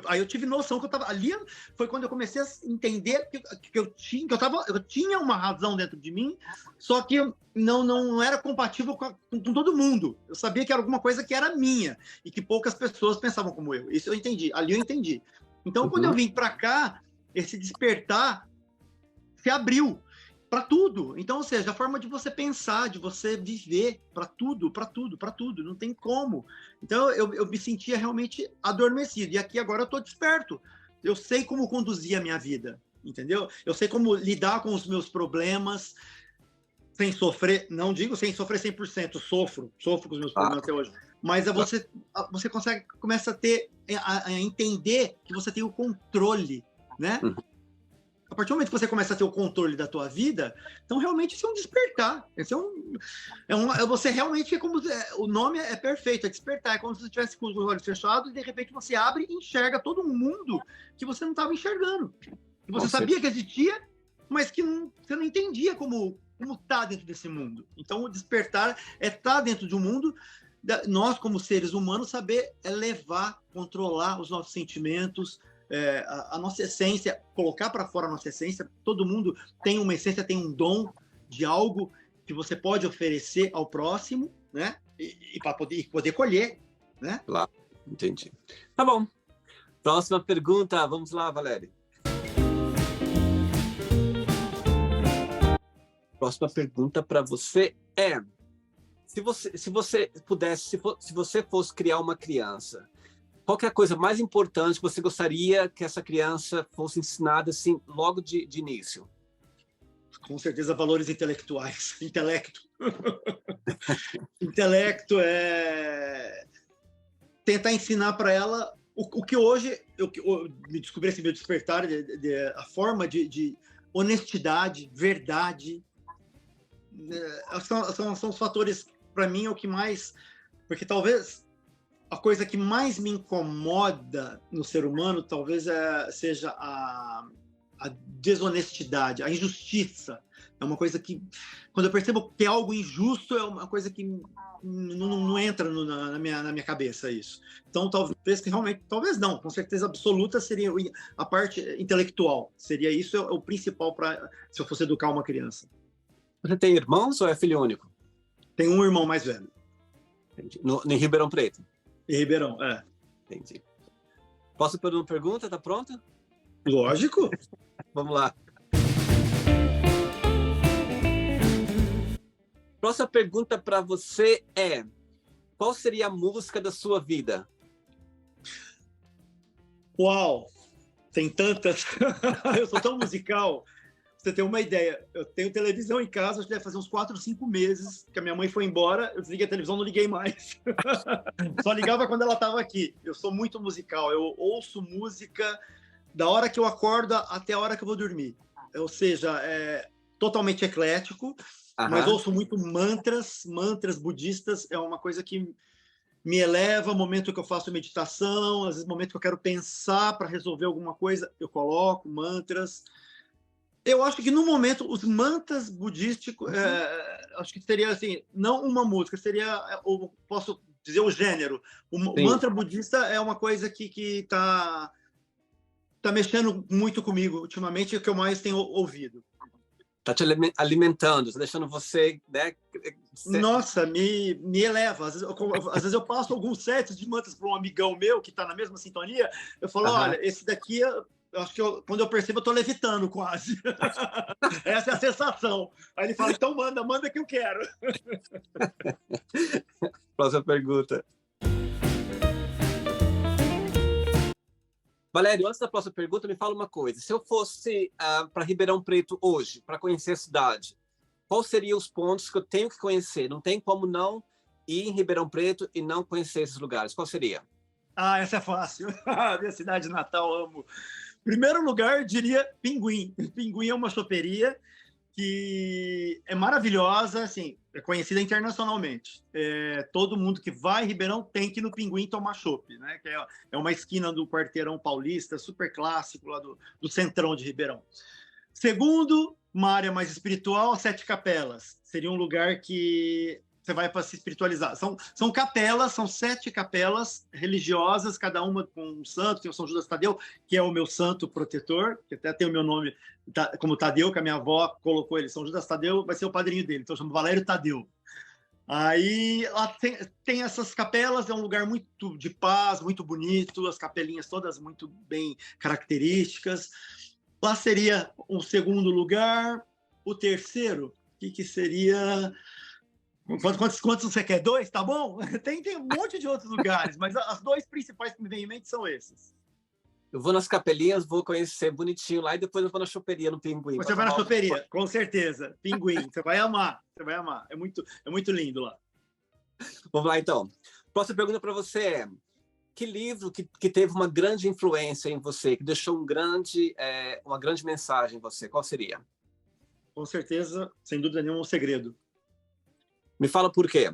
Aí eu tive noção que eu estava ali, foi quando eu comecei a entender que eu tinha uma razão dentro de mim, só que não era compatível com todo mundo. Eu sabia que era alguma coisa que era minha e que poucas pessoas pensavam como eu. Isso eu entendi, ali eu entendi. Então, quando eu vim para cá, esse despertar se abriu para tudo. Então, ou seja, a forma de você pensar, de você viver, para tudo, não tem como. Então, eu me sentia realmente adormecido. E aqui agora eu estou desperto. Eu sei como conduzir a minha vida, entendeu? Eu sei como lidar com os meus problemas sem sofrer, não digo sem sofrer 100%, sofro com os meus problemas até hoje. Mas você começa a entender que você tem o controle, né? A partir do momento que você começa a ter o controle da tua vida, então realmente isso é um despertar. Esse você realmente, o nome é perfeito, é despertar. É como se você estivesse com os olhos fechados e de repente você abre e enxerga todo um mundo que você não estava enxergando. Que você sabia que existia, mas que você não entendia como tá dentro desse mundo. Então o despertar é estar dentro de um mundo, nós como seres humanos saber levar, controlar os nossos sentimentos, a nossa essência, colocar para fora a nossa essência. Todo mundo tem uma essência, tem um dom de algo que você pode oferecer ao próximo, né? E para poder colher, né? Claro, entendi. Tá bom. Próxima pergunta, vamos lá, Valério. Próxima pergunta para você é: se você fosse criar uma criança, qual que é a coisa mais importante que você gostaria que essa criança fosse ensinada assim logo de início? Com certeza, valores intelectuais. Intelecto é tentar ensinar para ela o que hoje eu me descobri esse meu despertar, a forma de honestidade, verdade. São os fatores, para mim, o que mais... Porque talvez a coisa que mais me incomoda no ser humano talvez seja a desonestidade, a injustiça. É uma coisa que, quando eu percebo que é algo injusto, é uma coisa que não entra na minha cabeça isso. Então, talvez que realmente, talvez não, com certeza absoluta seria a parte intelectual. Seria isso o principal se eu fosse educar uma criança. Você tem irmãos ou é filho único? Tenho um irmão mais velho. Em Ribeirão Preto? Em Ribeirão, Entendi. Posso fazer uma pergunta? Tá pronta? Lógico. Vamos lá. Próxima pergunta para você é: qual seria a música da sua vida? Uau! Tem tantas. Eu sou tão musical. Pra você ter uma ideia, eu tenho televisão em casa, acho que deve fazer uns 4 ou 5 meses que a minha mãe foi embora, eu desliguei a televisão, não liguei mais. Só ligava quando ela estava aqui. Eu sou muito musical, eu ouço música da hora que eu acordo até a hora que eu vou dormir. Ou seja, é totalmente eclético, mas ouço muito mantras budistas, é uma coisa que me eleva. Momento que eu faço meditação, às vezes momento que eu quero pensar para resolver alguma coisa, eu coloco mantras. Eu acho que no momento os mantras budísticos, acho que seria assim, não uma música, seria, ou posso dizer o gênero. O mantra budista é uma coisa que tá mexendo muito comigo ultimamente, é o que eu mais tenho ouvido. Tá te alimentando, tá deixando você, né? Nossa, me eleva. Às vezes eu passo alguns sets de mantras para um amigão meu que está na mesma sintonia. Eu falo, olha, esse daqui, eu acho que quando eu percebo, eu estou levitando quase. Essa é a sensação. Aí ele fala, então manda que eu quero. Próxima pergunta. Valério, antes da próxima pergunta, me fala uma coisa. Se eu fosse para Ribeirão Preto hoje, para conhecer a cidade, quais seriam os pontos que eu tenho que conhecer? Não tem como não ir em Ribeirão Preto e não conhecer esses lugares. Qual seria? Essa é fácil. Minha cidade natal, amo. Primeiro lugar, eu diria Pinguim. Pinguim é uma choperia que é maravilhosa, assim, é conhecida internacionalmente. Todo mundo que vai em Ribeirão tem que ir no Pinguim tomar chopp, né? Que é uma esquina do Quarteirão Paulista, super clássico lá do centrão de Ribeirão. Segundo, uma área mais espiritual, Sete Capelas. Seria um lugar que você vai para se espiritualizar. São capelas, são 7 capelas religiosas, cada uma com um santo. Tem o São Judas Tadeu, que é o meu santo protetor, que até tem o meu nome como Tadeu, que a minha avó colocou ele. São Judas Tadeu vai ser o padrinho dele, então eu chamo Valério Tadeu. Aí lá tem essas capelas, é um lugar muito de paz, muito bonito, as capelinhas todas muito bem características. Lá seria um segundo lugar. O terceiro, o que seria? Quantos você quer? 2? Tá bom? Tem um monte de outros lugares, mas as 2 principais que me vêm em mente são esses. Eu vou nas capelinhas, vou conhecer bonitinho lá e depois eu vou na choperia, no Pinguim. Você vai na choperia, com certeza. Pinguim, você vai amar. Você vai amar. É muito lindo lá. Vamos lá, então. Próxima pergunta para você é: que livro que teve uma grande influência em você, que deixou uma grande mensagem em você? Qual seria? Com certeza, sem dúvida nenhuma, um segredo. Me fala por quê.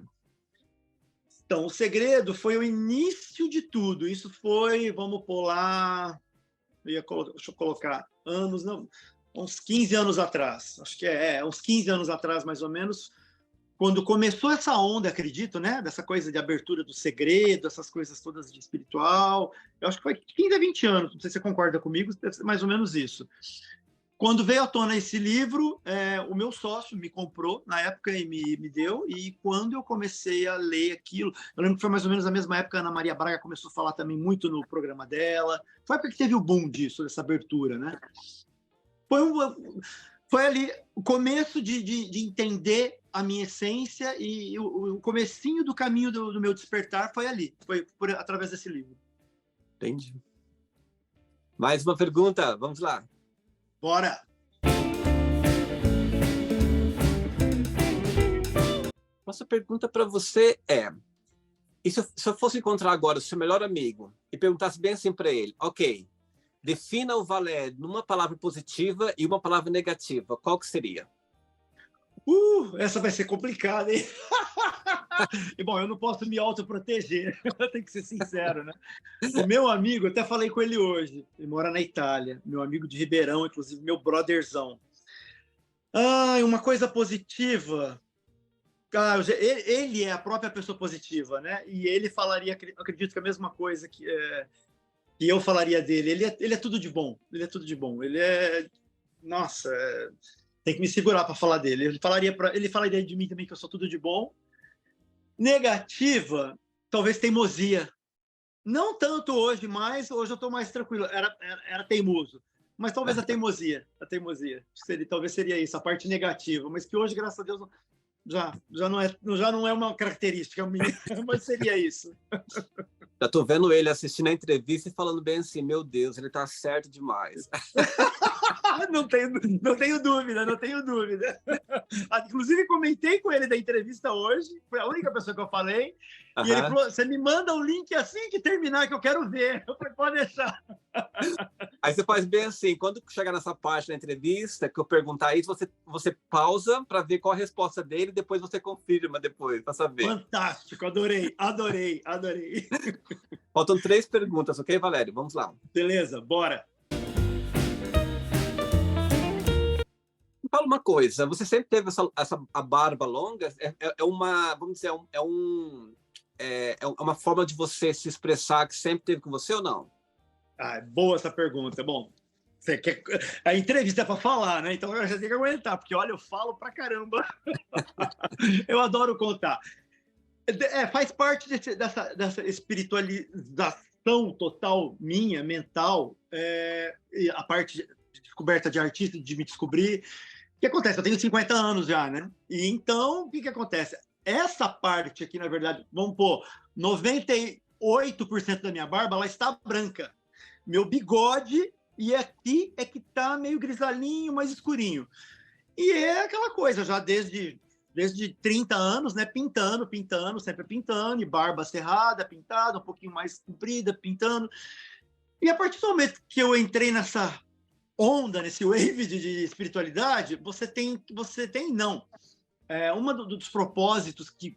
Então, o segredo foi o início de tudo. Isso foi, vamos pular, deixa eu colocar anos, não, uns 15 anos atrás. Acho que uns 15 anos atrás, mais ou menos, quando começou essa onda, acredito, né? Dessa coisa de abertura do segredo, essas coisas todas de espiritual. Eu acho que foi 15 a 20 anos, não sei se você concorda comigo, deve ser mais ou menos isso. Quando veio à tona esse livro, o meu sócio me comprou na época e me deu, e quando eu comecei a ler aquilo, eu lembro que foi mais ou menos na mesma época, a Ana Maria Braga começou a falar também muito no programa dela, foi a época que teve o boom disso, dessa abertura, né? Foi ali o começo de entender a minha essência, e o comecinho do caminho do meu despertar foi ali, foi através desse livro. Entendi. Mais uma pergunta, vamos lá. Bora! Nossa pergunta para você é: e se eu fosse encontrar agora o seu melhor amigo e perguntasse bem assim para ele, ok, defina o Valério numa palavra positiva e uma palavra negativa, qual que seria? Essa vai ser complicada, hein? E, bom, eu não posso me autoproteger, eu tenho que ser sincero, né? O meu amigo, eu até falei com ele hoje, ele mora na Itália, meu amigo de Ribeirão, inclusive meu brotherzão. Uma coisa positiva. Ele é a própria pessoa positiva, né? E ele falaria, acredito que a mesma coisa que eu falaria dele. Ele é tudo de bom, ele é tudo de bom. Ele é... Nossa, tem que me segurar para falar dele. Ele falaria de mim também que eu sou tudo de bom. Negativa, talvez teimosia. Não tanto hoje, mas hoje eu estou mais tranquilo. Era teimoso. Mas talvez a teimosia. Talvez seria isso, a parte negativa. Mas que hoje, graças a Deus, já não é uma característica minha, mas seria isso. Já estou vendo ele assistindo a entrevista e falando bem assim, meu Deus, ele está certo demais. Não tenho dúvida. Inclusive, comentei com ele da entrevista hoje, foi a única pessoa que eu falei, e ele falou, você me manda o link assim que terminar, que eu quero ver. Eu falei, pode deixar. Aí você faz bem assim, quando chegar nessa parte da entrevista, que eu perguntar isso, você pausa para ver qual a resposta dele, e depois você confirma para saber. Fantástico, adorei. Faltam 3 perguntas, ok, Valério? Vamos lá. Beleza, bora. Fala uma coisa, você sempre teve a barba longa? Vamos dizer, é uma forma de você se expressar que sempre teve com você ou não? Boa essa pergunta. Bom, a entrevista é para falar, né? Então eu já tenho que aguentar, porque olha, eu falo pra caramba. Eu adoro contar. Faz parte dessa espiritualização total minha, mental, e a parte de descoberta de artista, de me descobrir. O que acontece? Eu tenho 50 anos já, né? E então, o que acontece? Essa parte aqui, na verdade, vamos pôr, 98% da minha barba, ela está branca. Meu bigode, e aqui é que tá meio grisalhinho, mais escurinho. E é aquela coisa, já desde 30 anos, né? Pintando, sempre pintando, e barba cerrada, pintada, um pouquinho mais comprida, pintando. E a partir do momento que eu entrei nessa onda, nesse wave de espiritualidade, você tem não. Dos propósitos que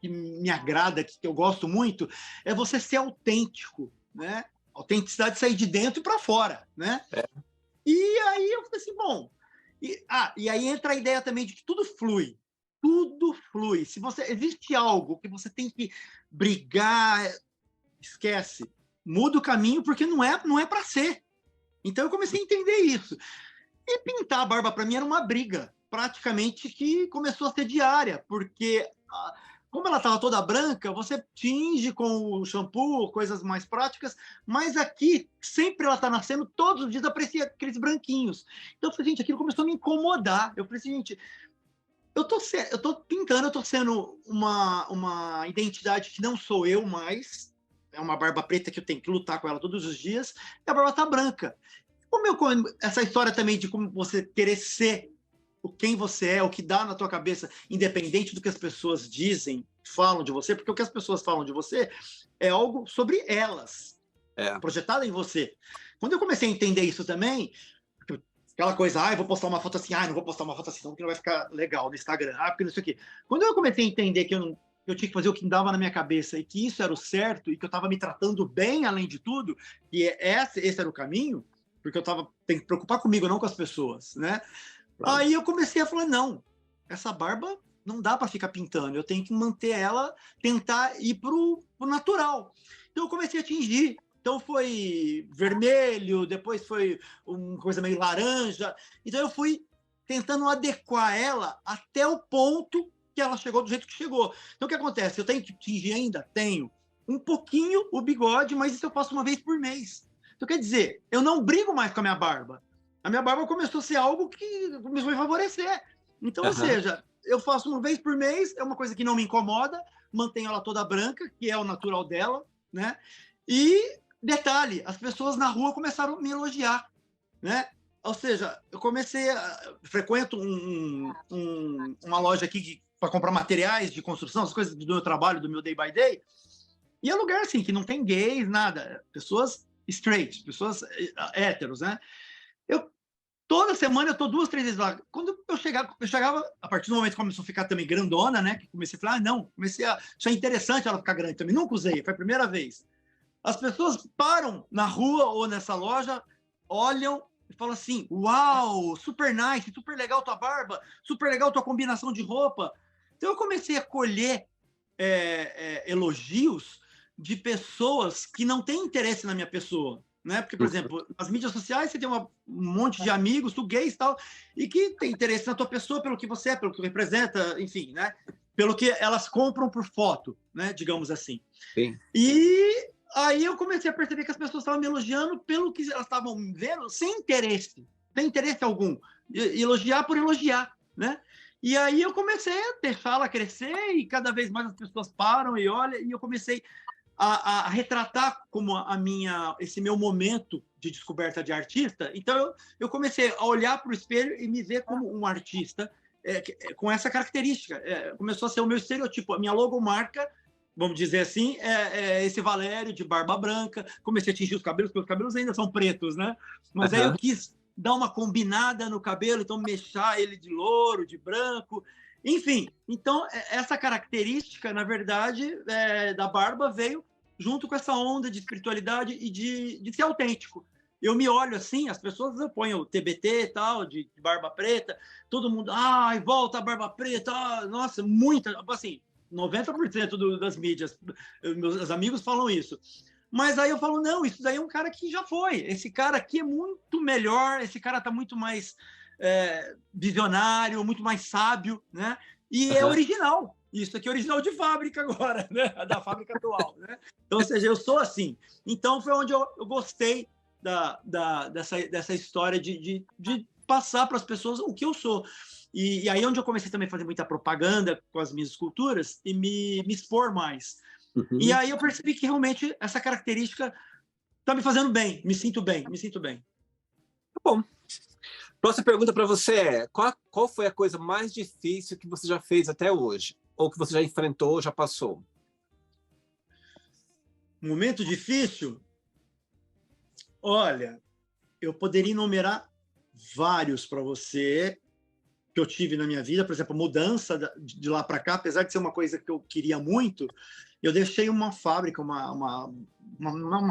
me agrada, que eu gosto muito, é você ser autêntico, né? Autenticidade sair de dentro e para fora, né? E aí eu falei assim, bom... E aí entra a ideia também de que tudo flui. tudo flui. Se você existe algo que você tem que brigar, esquece. Muda o caminho, porque não é para ser. Então eu comecei a entender isso. E pintar a barba para mim era uma briga, praticamente, que começou a ser diária, porque como ela estava toda branca, você tinge com o shampoo, coisas mais práticas, mas aqui sempre ela está nascendo, todos os dias aparecia aqueles branquinhos. Então eu falei, gente, aquilo começou a me incomodar. Eu falei assim, gente, eu tô pintando, eu tô sendo uma identidade que não sou eu mais, é uma barba preta que eu tenho que lutar com ela todos os dias, e a barba tá branca. Essa história também de como você querer ser quem você é, o que dá na tua cabeça, independente do que as pessoas dizem, falam de você, porque o que as pessoas falam de você é algo sobre elas, projetado em você. Quando eu comecei a entender isso também, aquela coisa, eu vou postar uma foto assim, não vou postar uma foto assim, não, porque não vai ficar legal no Instagram, porque não sei o quê. Quando eu comecei a entender que eu tinha que fazer o que dava na minha cabeça e que isso era o certo e que eu estava me tratando bem, além de tudo, e esse era o caminho, porque eu tem que preocupar comigo, não com as pessoas, né? Claro. Aí eu comecei a falar, não, essa barba não dá para ficar pintando, eu tenho que manter ela, tentar ir pro natural. Então eu comecei a tingir. Então foi vermelho, depois foi uma coisa meio laranja. Então eu fui tentando adequar ela até o ponto que ela chegou do jeito que chegou. Então o que acontece? Eu tenho que tingir ainda? Tenho. Um pouquinho o bigode, mas isso eu faço uma vez por mês. Então quer dizer, eu não brigo mais com a minha barba. A minha barba começou a ser algo que começou a me favorecer. Então, ou seja, eu faço uma vez por mês, é uma coisa que não me incomoda, mantenho ela toda branca, que é o natural dela, né? E detalhe, as pessoas na rua começaram a me elogiar, né? Ou seja, eu frequento uma loja aqui para comprar materiais de construção, as coisas do meu trabalho, do meu day by day, e é um lugar assim que não tem gays, nada, pessoas straight, pessoas héteros, né? Toda semana eu tô 2, 3 vezes lá. Quando eu chegava, a partir do momento que começou a ficar também grandona, né? Que comecei a falar, comecei a achar interessante ela ficar grande também. Nunca usei, foi a primeira vez. As pessoas param na rua ou nessa loja, olham e falam assim: uau, super nice, super legal tua barba, super legal tua combinação de roupa. Então eu comecei a colher elogios de pessoas que não têm interesse na minha pessoa. Né? Porque, por exemplo, nas mídias sociais você tem um monte de amigos, tu gays e tal, e que tem interesse na tua pessoa pelo que você é, pelo que representa, enfim, né? Pelo que elas compram por foto, né? Digamos assim. Sim. E aí eu comecei a perceber que as pessoas estavam me elogiando pelo que elas estavam vendo, sem interesse algum. Elogiar por elogiar, né? E aí eu comecei a deixar ela crescer e cada vez mais as pessoas param e olham, e eu comecei a retratar como esse meu momento de descoberta de artista. Então, eu comecei a olhar para o espelho e me ver como um artista com essa característica. Começou a ser o meu estereotipo, a minha logomarca, vamos dizer assim, é esse Valério de barba branca. Comecei a tingir os cabelos, porque os cabelos ainda são pretos, né? Mas aí eu quis dar uma combinada no cabelo, então mexer ele de louro, de branco. Enfim, então essa característica, na verdade, da barba veio junto com essa onda de espiritualidade e de ser autêntico. Eu me olho assim, as pessoas põem o TBT e tal, de barba preta, todo mundo, volta a barba preta, nossa, muita, assim, 90% das mídias, meus amigos falam isso. Mas aí eu falo, não, isso daí é um cara que já foi, esse cara aqui é muito melhor, esse cara tá muito mais visionário, muito mais sábio, né? E é original. Isso aqui é original de fábrica agora, né? Da fábrica atual, né? Então, ou seja, eu sou assim. Então, foi onde eu gostei dessa história de passar para as pessoas o que eu sou. E aí onde eu comecei também a fazer muita propaganda com as minhas esculturas e me expor mais. E aí eu percebi que realmente essa característica está me fazendo bem, me sinto bem. Tá bom. Próxima pergunta para você é: qual foi a coisa mais difícil que você já fez até hoje? Ou que você já enfrentou, já passou? Momento difícil? Olha, eu poderia enumerar vários para você que eu tive na minha vida. Por exemplo, mudança de lá para cá, apesar de ser uma coisa que eu queria muito, eu deixei uma fábrica, uma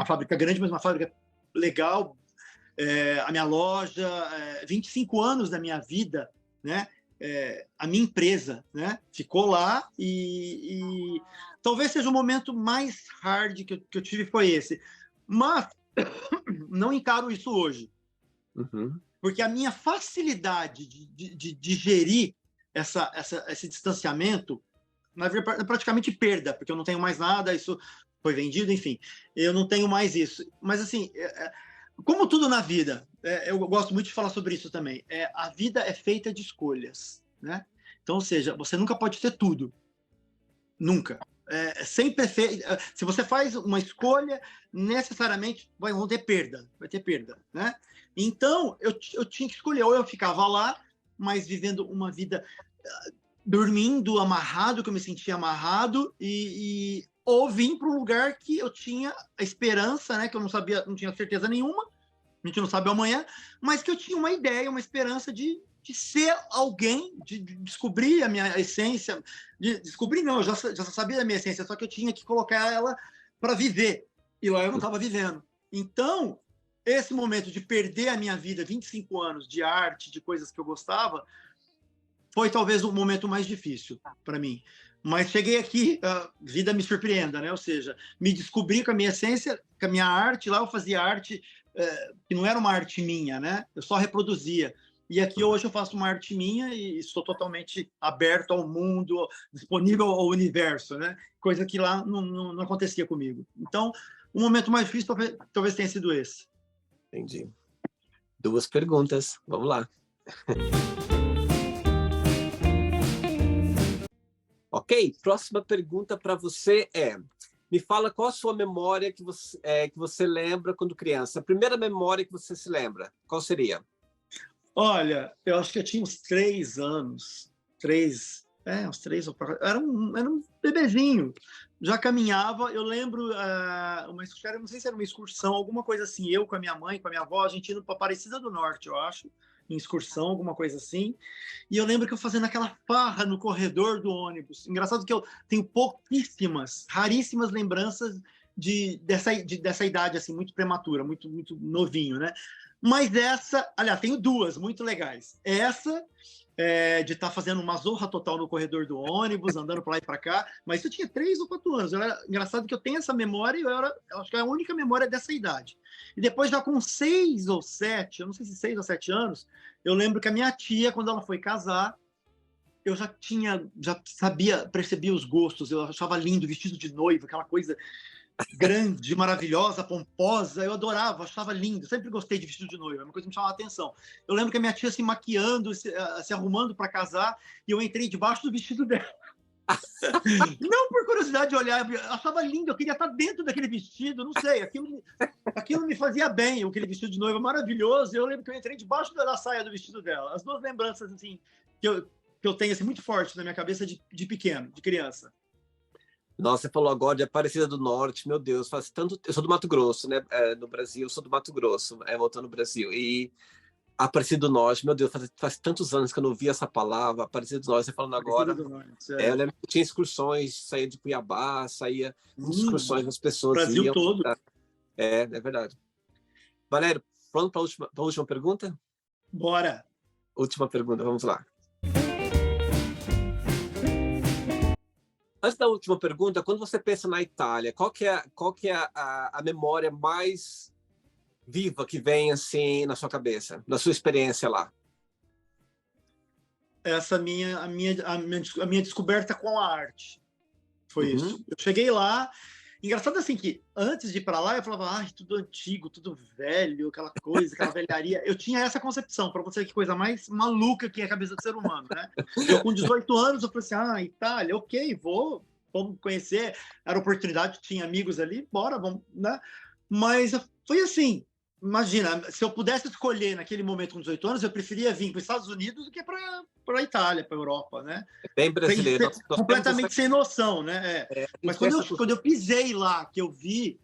fábrica grande, mas uma fábrica legal, a minha loja, 25 anos da minha vida, né? a minha empresa, né? Ficou lá e talvez seja o momento mais hard que eu tive foi esse. Mas não encaro isso hoje, Uhum. porque a minha facilidade de digerir esse distanciamento, na verdade, é praticamente perda, porque eu não tenho mais nada, isso foi vendido, enfim, eu não tenho mais isso. Mas, assim, como tudo na vida, eu gosto muito de falar sobre isso também, a vida é feita de escolhas, né? Então, ou seja, você nunca pode ter tudo, nunca. Sempre se você faz uma escolha, necessariamente vai ter perda, né? Então, eu tinha que escolher, ou eu ficava lá, mas vivendo uma vida dormindo amarrado, que eu me sentia amarrado, ou vim para um lugar que eu tinha a esperança, né, que eu não sabia, não tinha certeza nenhuma, a gente não sabe o amanhã, mas que eu tinha uma ideia, uma esperança de ser alguém, de descobrir a minha essência, descobrir não, eu já sabia a minha essência, só que eu tinha que colocar ela para viver, e lá eu não estava vivendo. Então, esse momento de perder a minha vida, 25 anos de arte, de coisas que eu gostava, foi talvez o momento mais difícil para mim. Mas cheguei aqui, a vida me surpreenda, né? Ou seja, me descobri com a minha essência, com a minha arte. Lá eu fazia arte que não era uma arte minha, né? Eu só reproduzia. E aqui hoje eu faço uma arte minha e estou totalmente aberto ao mundo, disponível ao universo, né? Coisa que lá não acontecia comigo. Então, o momento mais difícil talvez tenha sido esse. Entendi. 2 perguntas. Vamos lá. Ok, próxima pergunta para você me fala qual a sua memória que você lembra quando criança. A primeira memória que você se lembra, qual seria? Olha, eu acho que eu tinha uns 3 anos. Uns 3 ou 4. Era um bebezinho. Já caminhava. Eu lembro uma excursão, não sei se era uma excursão, alguma coisa assim. Eu com a minha mãe, com a minha avó, a gente indo para Aparecida do Norte, eu acho, em excursão, alguma coisa assim. E eu lembro que eu fazendo aquela farra no corredor do ônibus. Engraçado que eu tenho pouquíssimas, raríssimas lembranças dessa idade assim, muito prematura, muito, muito novinho, né? Mas aliás, tenho 2 muito legais. Essa de estar fazendo uma zorra total no corredor do ônibus, andando para lá e para cá, mas eu tinha 3 ou 4 anos. Engraçado que eu tenho essa memória e eu acho que é a única memória dessa idade. E depois, já com 6 ou 7, eu não sei se 6 ou 7 anos, eu lembro que a minha tia, quando ela foi casar, eu já sabia, percebia os gostos, eu achava lindo vestido de noiva, aquela coisa grande, maravilhosa, pomposa, eu adorava, achava lindo, sempre gostei de vestido de noiva, é uma coisa que me chamava a atenção. Eu lembro que a minha tia se maquiando, se arrumando para casar, e eu entrei debaixo do vestido dela. Não por curiosidade de olhar, eu achava lindo, eu queria estar dentro daquele vestido, não sei, aquilo me fazia bem, aquele vestido de noiva maravilhoso, eu lembro que eu entrei debaixo da saia do vestido dela. As 2 lembranças, assim, que eu tenho, assim, muito forte na minha cabeça de pequeno, de criança. Nossa, você falou agora de Aparecida do Norte, meu Deus, faz tanto. Eu sou do Mato Grosso, né? No Brasil, eu sou do Mato Grosso, voltando no Brasil. E Aparecida do Norte, meu Deus, faz tantos anos que eu não vi essa palavra, Aparecida do Norte, você falando agora. Eu lembro que tinha excursões, saía de Cuiabá, saía excursões, as pessoas Brasil iam. todo. É verdade. Valério, pronto para a última pergunta? Bora. Última pergunta, vamos lá. Antes da última pergunta, quando você pensa na Itália, qual que é a memória mais viva que vem assim na sua cabeça, na sua experiência lá? A minha descoberta com a arte. Foi isso. Eu cheguei lá. Engraçado assim que antes de ir para lá eu falava, tudo antigo, tudo velho, aquela coisa, aquela velharia. Eu tinha essa concepção, para você, que coisa mais maluca que é a cabeça do ser humano, né? Eu com 18 anos eu falei assim, Itália, ok, vamos conhecer. Era oportunidade, tinha amigos ali, bora, vamos, né? Mas foi assim, imagina, se eu pudesse escolher naquele momento com 18 anos, eu preferia vir para os Estados Unidos do que para a Itália, para a Europa, né? É bem brasileiro. Nós completamente sem noção, né? Mas quando eu pisei lá, que eu vi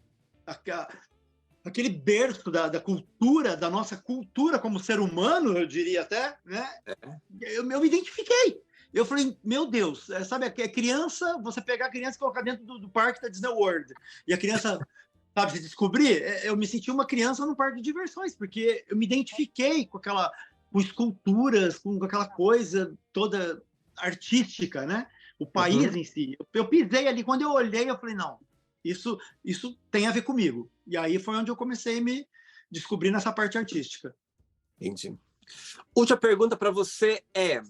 aquele berço da cultura, da nossa cultura como ser humano, eu diria até, né? Eu me identifiquei. Eu falei, meu Deus, sabe, é criança, você pegar a criança e colocar dentro do parque da Disney World, e a criança, sabe, se descobrir, eu me senti uma criança no parque de diversões, porque eu me identifiquei com com esculturas, com aquela coisa toda artística, né? O país em si. Eu pisei ali, quando eu olhei, eu falei, não, isso tem a ver comigo. E aí foi onde eu comecei a me descobrir nessa parte artística. Entendi. Última pergunta para você é...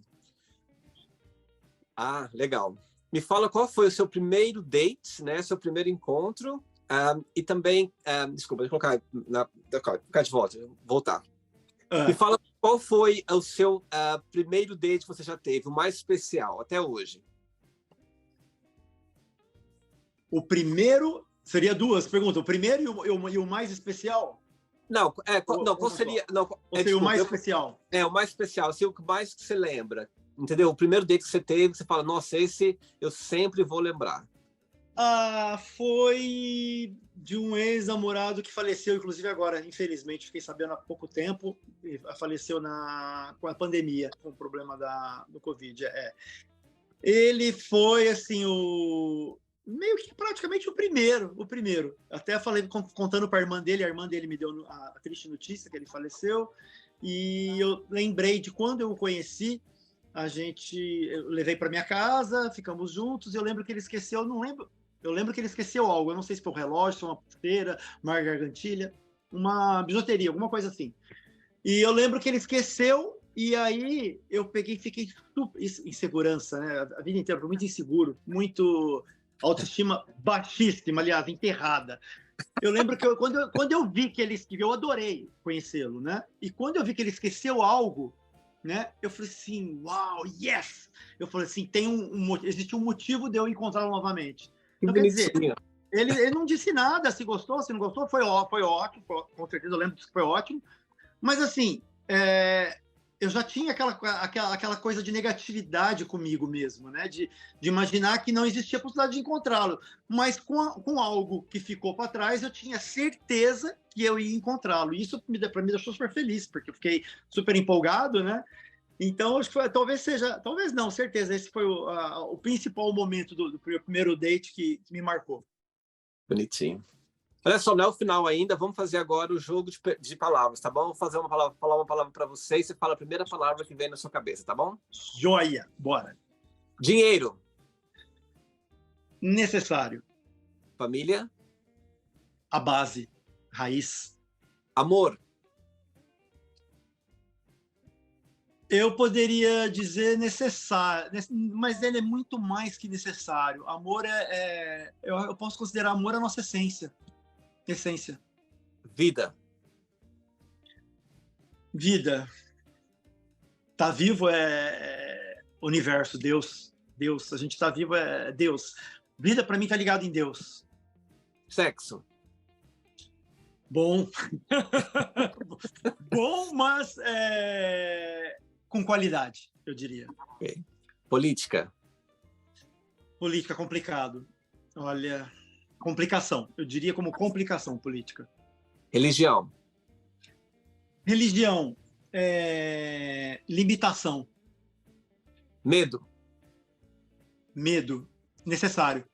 Ah, legal. Me fala qual foi o seu primeiro date, né? Seu primeiro encontro. E também... desculpa, deixa eu colocar de volta. Voltar. Me fala qual foi o seu primeiro date que você já teve, o mais especial, até hoje. O primeiro... Seria duas perguntas. O primeiro e o mais especial? Não, qual seria... Não, ou seria o mais especial? O mais especial, assim, o que mais que você lembra. Entendeu? O primeiro date que você teve, você fala, nossa, esse eu sempre vou lembrar. Foi de um ex-namorado que faleceu, inclusive agora, infelizmente, fiquei sabendo há pouco tempo, faleceu com a pandemia, com o problema do Covid. Ele foi, assim, meio que praticamente o primeiro. Até falei, contando para a irmã dele me deu a triste notícia que ele faleceu, e eu lembrei de quando eu o conheci. Eu levei para minha casa, ficamos juntos, e eu lembro que ele esqueceu, eu lembro que ele esqueceu algo, eu não sei se foi um relógio, se foi uma pulseira, uma gargantilha, uma bijuteria, alguma coisa assim. E eu lembro que ele esqueceu, e aí eu fiquei super insegurança, né? A vida inteira, muito inseguro, muito autoestima baixíssima, aliás, enterrada. Eu lembro que quando eu vi que ele esqueceu, eu adorei conhecê-lo, né? E quando eu vi que ele esqueceu algo, né? Eu falei assim, uau, yes! Eu falei assim, existe um motivo de eu encontrá-lo novamente. Então, quer dizer, ele não disse nada, se gostou, se não gostou, foi ótimo, com certeza eu lembro que foi ótimo. Mas, assim, eu já tinha aquela coisa de negatividade comigo mesmo, né? De imaginar que não existia possibilidade de encontrá-lo. Mas com algo que ficou para trás, eu tinha certeza que eu ia encontrá-lo. E isso, para mim, deixou super feliz, porque eu fiquei super empolgado, né? Então, acho que talvez não, certeza, esse foi o principal momento do primeiro date que me marcou. Bonitinho. Olha só, não é o final ainda, vamos fazer agora o jogo de palavras, tá bom? Vou falar uma palavra para você e você fala a primeira palavra que vem na sua cabeça, tá bom? Joia, bora. Dinheiro. Necessário. Família. A base, raiz. Amor. Eu poderia dizer necessário, mas ele é muito mais que necessário. Amor eu posso considerar amor a nossa essência. Vida. Vida. Tá vivo universo, Deus. A gente tá vivo é Deus. Vida para mim tá ligado em Deus. Sexo. Bom. Bom, mas com qualidade, eu diria. Okay. Política. Política complicado. Olha, complicação. Eu diria como complicação política. Religião. Religião. Limitação. Medo. Medo. Necessário.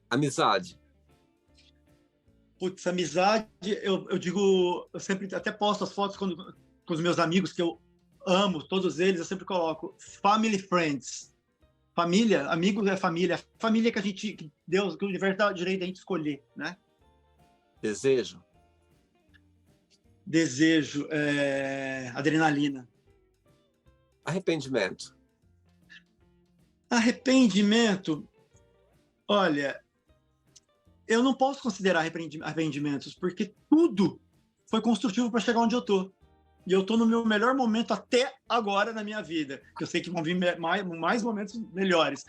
Amizade. Putz, amizade, eu digo, eu sempre até posto as fotos com os meus amigos, que eu amo, todos eles, eu sempre coloco family friends. Família, amigos é família. Família que Deus, que o universo dá o direito a gente escolher, né? Desejo. Adrenalina. Arrependimento. Olha, eu não posso considerar arrependimentos, porque tudo foi construtivo para chegar onde eu tô. E eu tô no meu melhor momento até agora na minha vida. Eu sei que vão vir mais momentos melhores.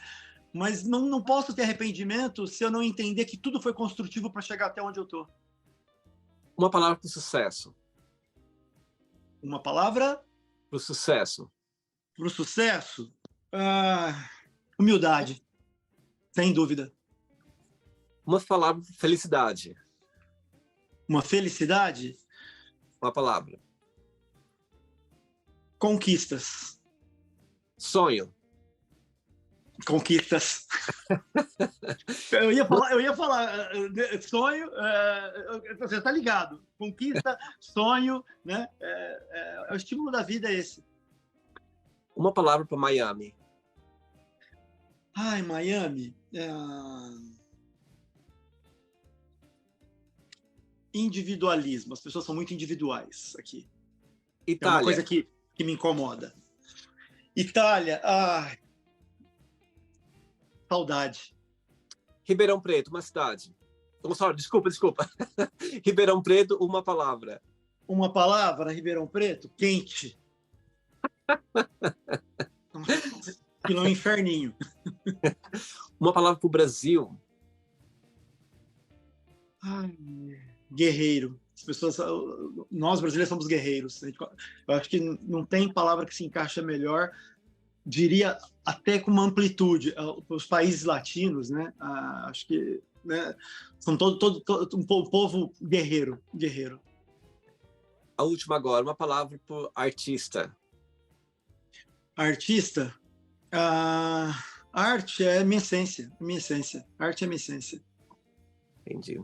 Mas não posso ter arrependimento se eu não entender que tudo foi construtivo para chegar até onde eu tô. Uma palavra para o sucesso. Uma palavra? Para o sucesso. Para o sucesso? Humildade. Sem dúvida. Uma palavra, felicidade. Uma felicidade? Uma palavra. Conquistas. Sonho. Conquistas. Eu ia falar sonho, você tá ligado. Conquista, sonho, né? O estímulo da vida é esse. Uma palavra para Miami. Ai, Miami. Individualismo. As pessoas são muito individuais aqui. É uma Itália. coisa que me incomoda. Itália. Ai, saudade. Ribeirão Preto, uma cidade. Desculpa. Ribeirão Preto, uma palavra. Uma palavra, Ribeirão Preto? Quente. Aquilo é um inferninho. Uma palavra para o Brasil. Ai, guerreiro. As pessoas, nós brasileiros somos guerreiros. Eu acho que não tem palavra que se encaixa melhor. Diria até com uma amplitude. Os países latinos, né? Acho que, né? São todo um povo guerreiro. A última agora, uma palavra para artista. Artista. A arte é minha essência. Arte é minha essência. Entendi.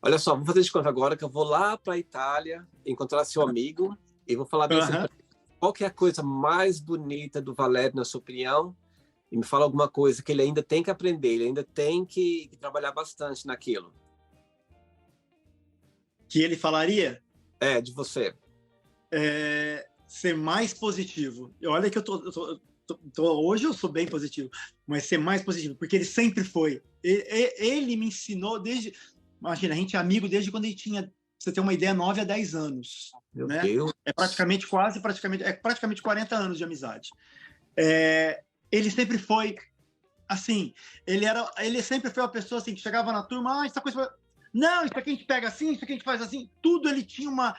Olha só, vou fazer de conta agora que eu vou lá para a Itália encontrar seu amigo e vou falar bem assim, qual que é a coisa mais bonita do Valério, na sua opinião, e me fala alguma coisa que ele ainda tem que aprender, ele ainda tem que trabalhar bastante naquilo. Que ele falaria? De você. Ser mais positivo. Olha que hoje eu sou bem positivo, mas ser mais positivo, porque ele sempre foi. Ele me ensinou desde... Imagina, a gente é amigo desde quando ele tinha, pra você ter uma ideia, 9 a 10 anos. Meu né? Deus. É praticamente 40 anos de amizade. Ele sempre foi assim, ele sempre foi uma pessoa assim, que chegava na turma, essa coisa... Não, isso aqui a gente pega assim, isso aqui a gente faz assim. Tudo ele tinha uma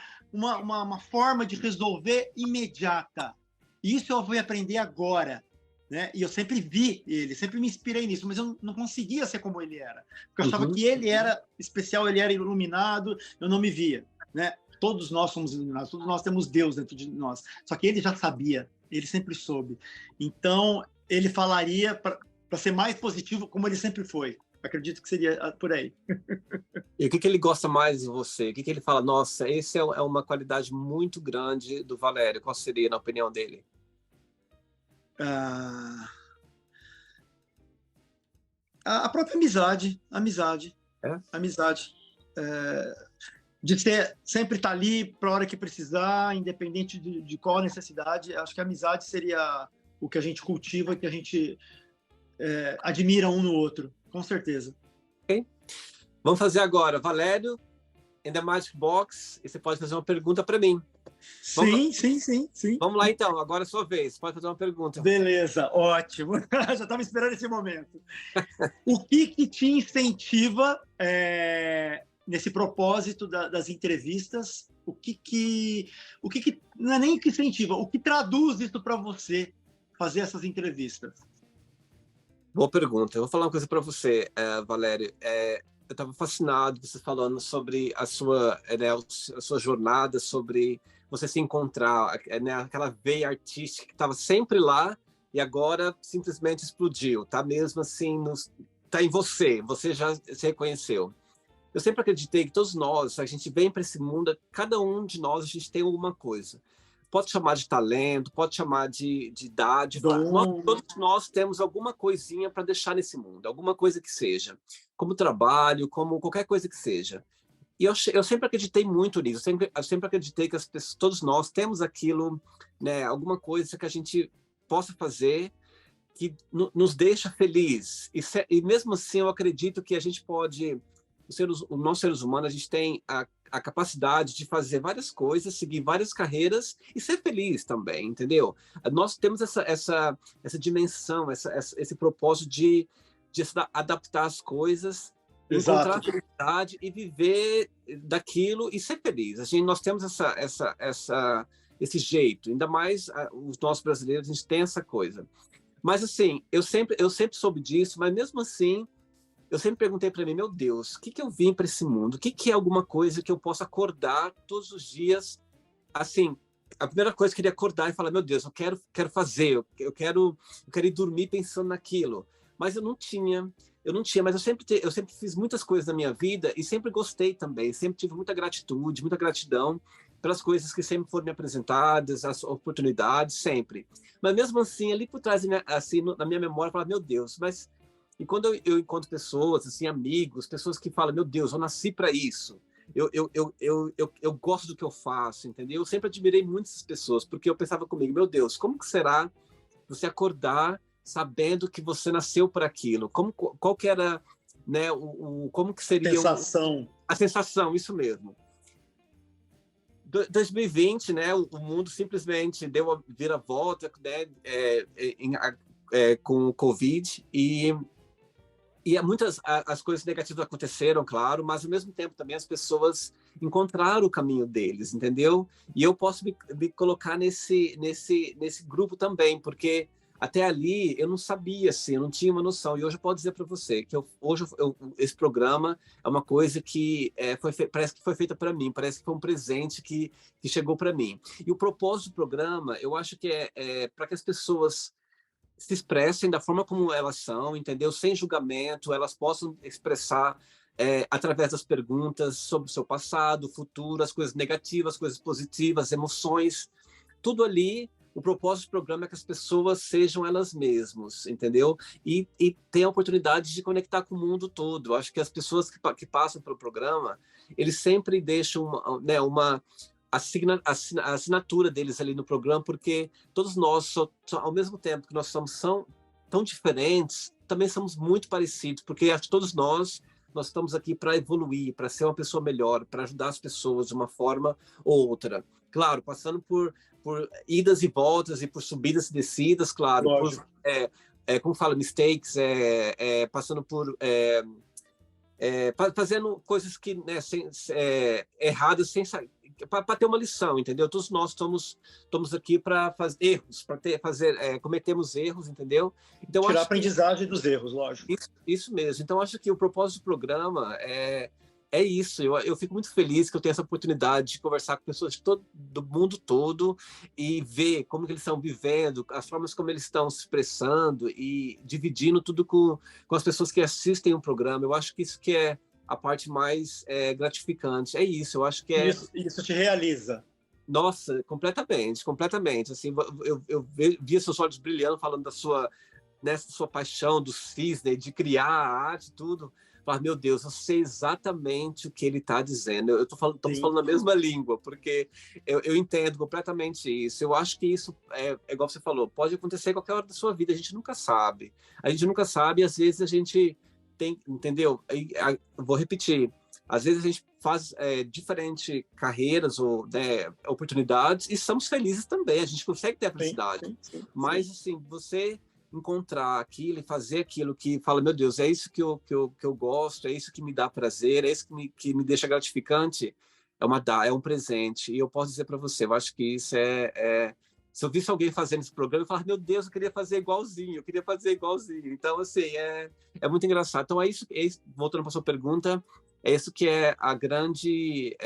forma de resolver imediata. Isso eu fui aprender agora. Né? E eu sempre vi ele, sempre me inspirei nisso, mas eu não conseguia ser como ele era. Porque eu achava que ele era especial, ele era iluminado, eu não me via. Né? Todos nós somos iluminados, todos nós temos Deus dentro de nós. Só que ele já sabia, ele sempre soube. Então, ele falaria para ser mais positivo, como ele sempre foi. Acredito que seria por aí. E o que ele gosta mais de você? O que ele fala? Nossa, esse é uma qualidade muito grande do Valério. Qual seria, na opinião dele? A própria amizade. De sempre estar ali para a hora que precisar, independente de qual necessidade. Acho que a amizade seria o que a gente cultiva, que a gente admira um no outro, com certeza. Okay. Vamos fazer agora, Valério, in the Magic Box, e você pode fazer uma pergunta para mim. Sim. Vamos lá, então. Agora é a sua vez. Pode fazer uma pergunta. Beleza, ótimo. Já estava esperando esse momento. O que te incentiva nesse propósito das entrevistas? O que não é nem o que incentiva, o que traduz isso para você fazer essas entrevistas? Boa pergunta. Eu vou falar uma coisa para você, Valério. Eu estava fascinado você falando sobre a sua jornada, sobre você se encontrar, né, aquela veia artística que estava sempre lá e agora simplesmente explodiu, tá mesmo assim, tá em você já se reconheceu. Eu sempre acreditei que todos nós, a gente vem para esse mundo, cada um de nós, a gente tem alguma coisa. Pode chamar de talento, pode chamar de idade. Todos nós temos alguma coisinha para deixar nesse mundo, alguma coisa que seja, como trabalho, como qualquer coisa que seja. E eu sempre acreditei muito nisso. Eu sempre acreditei que todos nós temos aquilo, né, alguma coisa que a gente possa fazer que nos deixa feliz. E mesmo assim, eu acredito que a gente pode, nós seres humanos, a gente tem a capacidade de fazer várias coisas, seguir várias carreiras e ser feliz também, entendeu? Nós temos essa dimensão, esse propósito de adaptar as coisas, encontrar a felicidade e viver daquilo e ser feliz. Nós temos esse jeito, ainda mais os nossos brasileiros, a gente tem essa coisa. Mas assim, eu sempre soube disso, mas mesmo assim, eu sempre perguntei para mim, meu Deus, o que eu vim para esse mundo? O que é alguma coisa que eu possa acordar todos os dias, assim, a primeira coisa eu queria acordar e falar, meu Deus, quero fazer, eu quero ir dormir pensando naquilo. Mas eu não tinha, mas eu sempre fiz muitas coisas na minha vida e sempre gostei também, sempre tive muita gratitude, muita gratidão pelas coisas que sempre foram me apresentadas, as oportunidades, sempre. Mas mesmo assim, ali por trás, assim, na minha memória, eu falava, meu Deus, mas... E quando eu encontro pessoas, assim, amigos, pessoas que falam, meu Deus, eu nasci para isso, eu gosto do que eu faço, entendeu? Eu sempre admirei muito essas pessoas, porque eu pensava comigo, meu Deus, como que será você acordar sabendo que você nasceu para aquilo? Qual que era, né, como que seria Sensação. a sensação, isso mesmo. 2020, né, o mundo simplesmente deu a viravolta, né, com o Covid, e muitas as coisas negativas aconteceram, claro, mas ao mesmo tempo também as pessoas encontraram o caminho deles, entendeu? E eu posso me colocar nesse grupo também, porque até ali eu não sabia, assim, eu não tinha uma noção. E hoje eu posso dizer para você que hoje esse programa é uma coisa que parece que foi feita para mim, parece que foi um presente que chegou para mim. E o propósito do programa, eu acho que é para que as pessoas se expressem da forma como elas são, entendeu? Sem julgamento, elas possam expressar através das perguntas sobre o seu passado, futuro, as coisas negativas, as coisas positivas, emoções, tudo ali. O propósito do programa é que as pessoas sejam elas mesmas, entendeu? E tenham a oportunidade de conectar com o mundo todo. Eu acho que as pessoas que passam pelo programa, eles sempre deixam uma a assinatura deles ali no programa, porque todos nós, ao mesmo tempo que nós somos tão diferentes, também somos muito parecidos, porque acho que todos nós estamos aqui para evoluir, para ser uma pessoa melhor, para ajudar as pessoas de uma forma ou outra. Claro, passando por idas e voltas e por subidas e descidas, claro, como fala, mistakes, passando por fazendo coisas que, né, erradas sem para ter uma lição, entendeu? Todos nós estamos aqui para fazer erros, para cometemos erros, entendeu? Então tirar acho aprendizagem dos erros, lógico. Isso mesmo. Então acho que o propósito do programa é isso. Eu fico muito feliz que eu tenho essa oportunidade de conversar com pessoas do mundo todo e ver como que eles estão vivendo, as formas como eles estão se expressando e dividindo tudo com as pessoas que assistem o programa. Eu acho que isso que é a parte mais gratificante. É isso, eu acho que Isso te realiza. Nossa, completamente. Assim, eu via seus olhos brilhando, falando nessa sua paixão do cisne, de criar a arte, tudo. Falar, meu Deus, eu sei exatamente o que ele está dizendo. Estamos falando a mesma língua, porque eu entendo completamente isso. Eu acho que isso é igual você falou, pode acontecer em qualquer hora da sua vida, a gente nunca sabe. A gente nunca sabe, e às vezes a gente tem, entendeu? Vou repetir, às vezes a gente faz diferentes carreiras ou, né, oportunidades e somos felizes também, a gente consegue ter a felicidade. Sim. Mas, assim, você encontrar aquilo e fazer aquilo que fala, meu Deus, é isso que eu gosto, é isso que me dá prazer, é isso que me deixa gratificante, é um presente. E eu posso dizer para você, eu acho que isso se eu visse alguém fazendo esse programa, eu falava, meu Deus, eu queria fazer igualzinho. Então, assim, é muito engraçado. Então, voltando para a sua pergunta, é isso que é a grande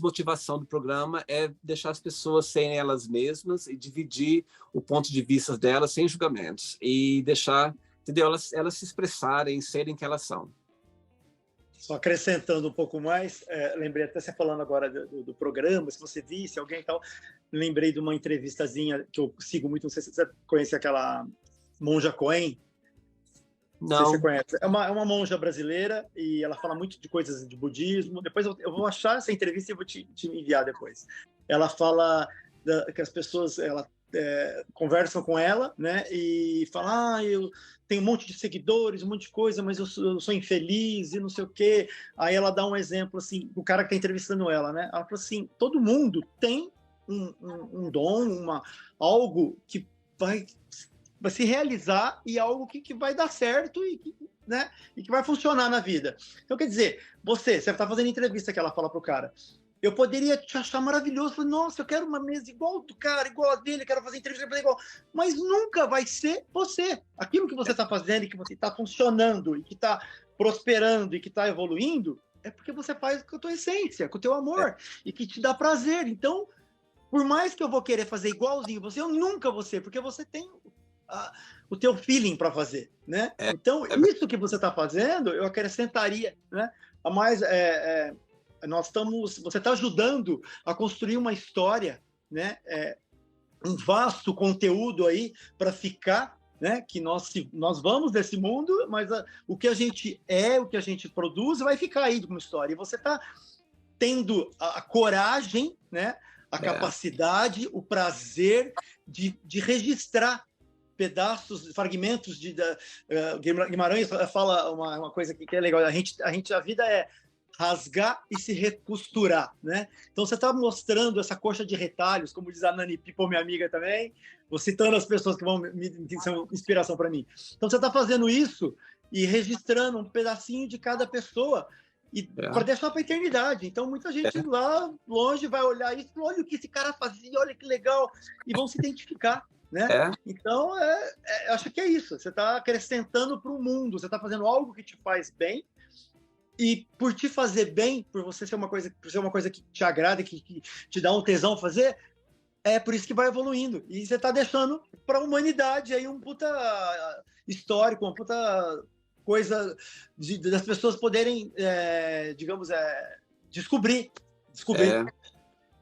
motivação do programa, é deixar as pessoas serem elas mesmas e dividir o ponto de vista delas sem julgamentos. E deixar, entendeu? Elas se expressarem, serem que elas são. Só acrescentando um pouco mais, lembrei até você falando agora do programa, se você visse alguém e tal, lembrei de uma entrevistazinha que eu sigo muito, não sei se você conhece aquela Monja Coen. Não sei se você conhece. É uma monja brasileira e ela fala muito de coisas de budismo. Depois eu vou achar essa entrevista e vou te enviar depois. Ela fala que as pessoas conversam com ela, né? E fala, eu tenho um monte de seguidores, um monte de coisa, mas eu sou infeliz e não sei o quê. Aí ela dá um exemplo, assim, o cara que está entrevistando ela, né? Ela fala assim, todo mundo tem um dom, algo que vai se realizar e algo que vai dar certo e que vai funcionar na vida. Então, quer dizer, você está fazendo entrevista que ela fala pro cara, eu poderia te achar maravilhoso, falar, nossa, eu quero uma mesa igual do cara, igual a dele, quero fazer entrevista, fazer igual, mas nunca vai ser você. Aquilo que você está fazendo e que você está funcionando e que está prosperando e que está evoluindo, é porque você faz com a tua essência, com o teu amor e que te dá prazer. Então, por mais que eu vou querer fazer igualzinho você, eu nunca vou ser, porque você tem o teu feeling para fazer, né? Então, isso que você está fazendo, eu acrescentaria, né? A mais, você está ajudando a construir uma história, né? Um vasto conteúdo aí para ficar, né? Que nós vamos desse mundo, mas o que a gente o que a gente produz vai ficar aí como história. E você está tendo a coragem, né? A capacidade, o prazer de registrar pedaços, fragmentos Guimarães fala uma coisa que é legal. A vida é rasgar e se recosturar, né? Então você está mostrando essa coxa de retalhos, como diz a Nani People, minha amiga também, vou citando as pessoas que são inspiração para mim. Então você está fazendo isso e registrando um pedacinho de cada pessoa e para deixar para a eternidade. Então muita gente lá longe vai olhar isso, olha o que esse cara fazia, olha que legal, e vão se identificar. Né? Então, acho que é isso. Você está acrescentando para o mundo, você está fazendo algo que te faz bem, e por te fazer bem, por você ser uma coisa que te agrada, que te dá um tesão fazer, é por isso que vai evoluindo. E você está deixando para a humanidade aí um puta histórico, uma puta coisa das pessoas poderem, digamos, descobrir.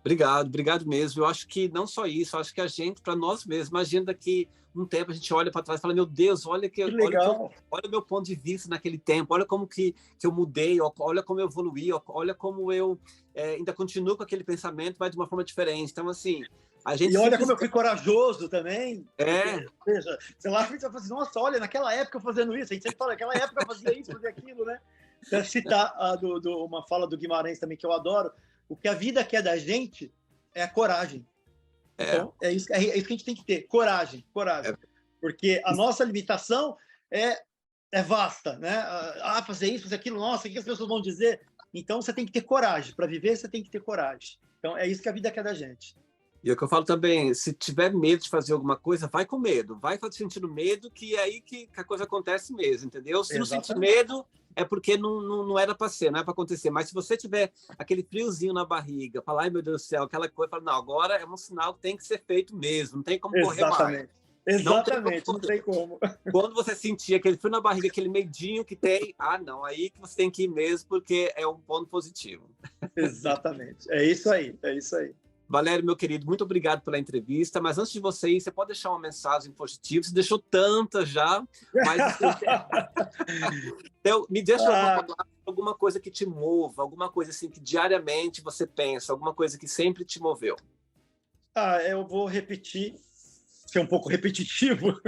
Obrigado mesmo. Eu acho que não só isso, eu acho que a gente, para nós mesmos, imagina daqui um tempo a gente olha para trás e fala, meu Deus, olha o meu ponto de vista naquele tempo, olha como que eu mudei, olha como eu evoluí, olha como eu ainda continuo com aquele pensamento, mas de uma forma diferente. Então, assim, a gente... E olha como eu fui corajoso também. Ou seja, sei lá, a gente vai fazer, nossa, olha, naquela época eu fazendo isso, a gente sempre fala, naquela época eu fazia isso, fazia aquilo, né? Para citar uma fala do Guimarães também, que eu adoro, o que a vida quer da gente é a coragem. Então, é isso que a gente tem que ter, coragem. Porque a nossa limitação é vasta, né? Fazer isso, fazer aquilo, nossa, o que as pessoas vão dizer? Então, você tem que ter coragem. Para viver, você tem que ter coragem. Então, é isso que a vida quer da gente. E é o que eu falo também, se tiver medo de fazer alguma coisa, vai com medo. Vai sentindo medo, que é aí que a coisa acontece mesmo, entendeu? Se não sentir medo, é porque não era para ser, não é para acontecer. Mas se você tiver aquele friozinho na barriga, falar, ai meu Deus do céu, aquela coisa, fala, não, agora é um sinal que tem que ser feito mesmo, não tem como correr mais. Exatamente, não tem como. Quando você sentir aquele frio na barriga, aquele medinho que tem, não, aí que você tem que ir mesmo, porque é um ponto positivo. Exatamente, é isso aí. Valério, meu querido, muito obrigado pela entrevista, mas antes de você ir, você pode deixar uma mensagem positiva, você deixou tantas já, mas então, me deixa alguma coisa que te mova, alguma coisa assim que diariamente você pensa, alguma coisa que sempre te moveu. Eu vou repetir, ser um pouco repetitivo.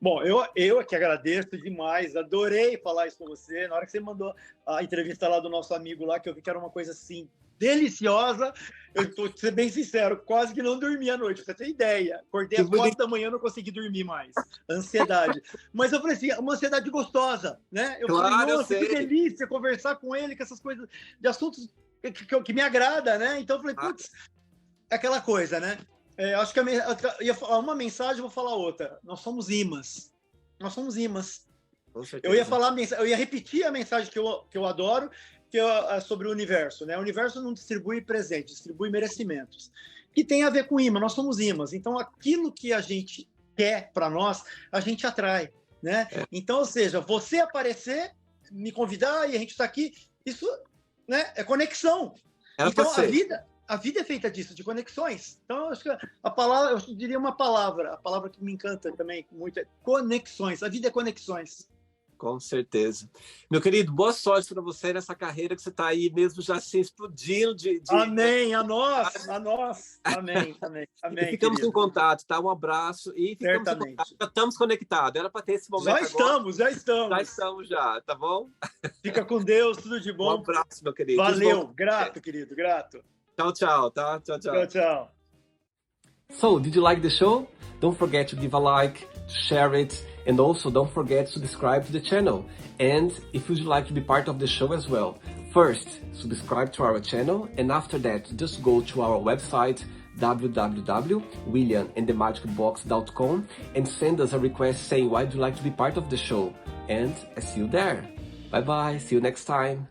Bom, eu é que agradeço demais, adorei falar isso com você. Na hora que você mandou a entrevista lá do nosso amigo lá, que eu vi que era uma coisa assim, deliciosa, eu vou ser bem sincero, quase que não dormi à noite, pra você ter ideia. Acordei às 4 da manhã, não consegui dormir mais. Ansiedade. Mas eu falei assim, uma ansiedade gostosa, né? Eu falei, nossa, que delícia conversar com ele, com essas coisas, de assuntos que me agrada, né? Então eu falei, putz, aquela coisa, né? Acho que eu ia falar uma mensagem, vou falar outra. Nós somos imãs. Eu ia repetir a mensagem que eu adoro, que é sobre o universo, né? O universo não distribui presentes, distribui merecimentos, que tem a ver com imã. Nós somos imãs. Então, aquilo que a gente quer para nós, a gente atrai, né? Então, ou seja, você aparecer, me convidar e a gente está aqui, isso, né, é conexão. Então, a vida é feita disso, de conexões. Então, acho que a palavra, eu diria a palavra que me encanta também muito é conexões. A vida é conexões. Com certeza. Meu querido, boa sorte para você nessa carreira que você está aí mesmo já se explodindo de... Amém, a nós. Amém. E ficamos em contato, tá? Um abraço e ficamos em contato. Já estamos conectados. Era para ter esse momento agora. Já estamos. Já estamos já, tá bom? Fica com Deus, tudo de bom. Um abraço, meu querido. Valeu, grato, querido, grato. Tchau, tá? Tchau. So, did you like the show? Don't forget to give a like, to share it, and also don't forget to subscribe to the channel. And if you'd like to be part of the show as well, first, subscribe to our channel, and after that, just go to our website, www.williamandthemagicbox.com, and send us a request saying why you'd like to be part of the show. And I see you there. Bye bye, see you next time.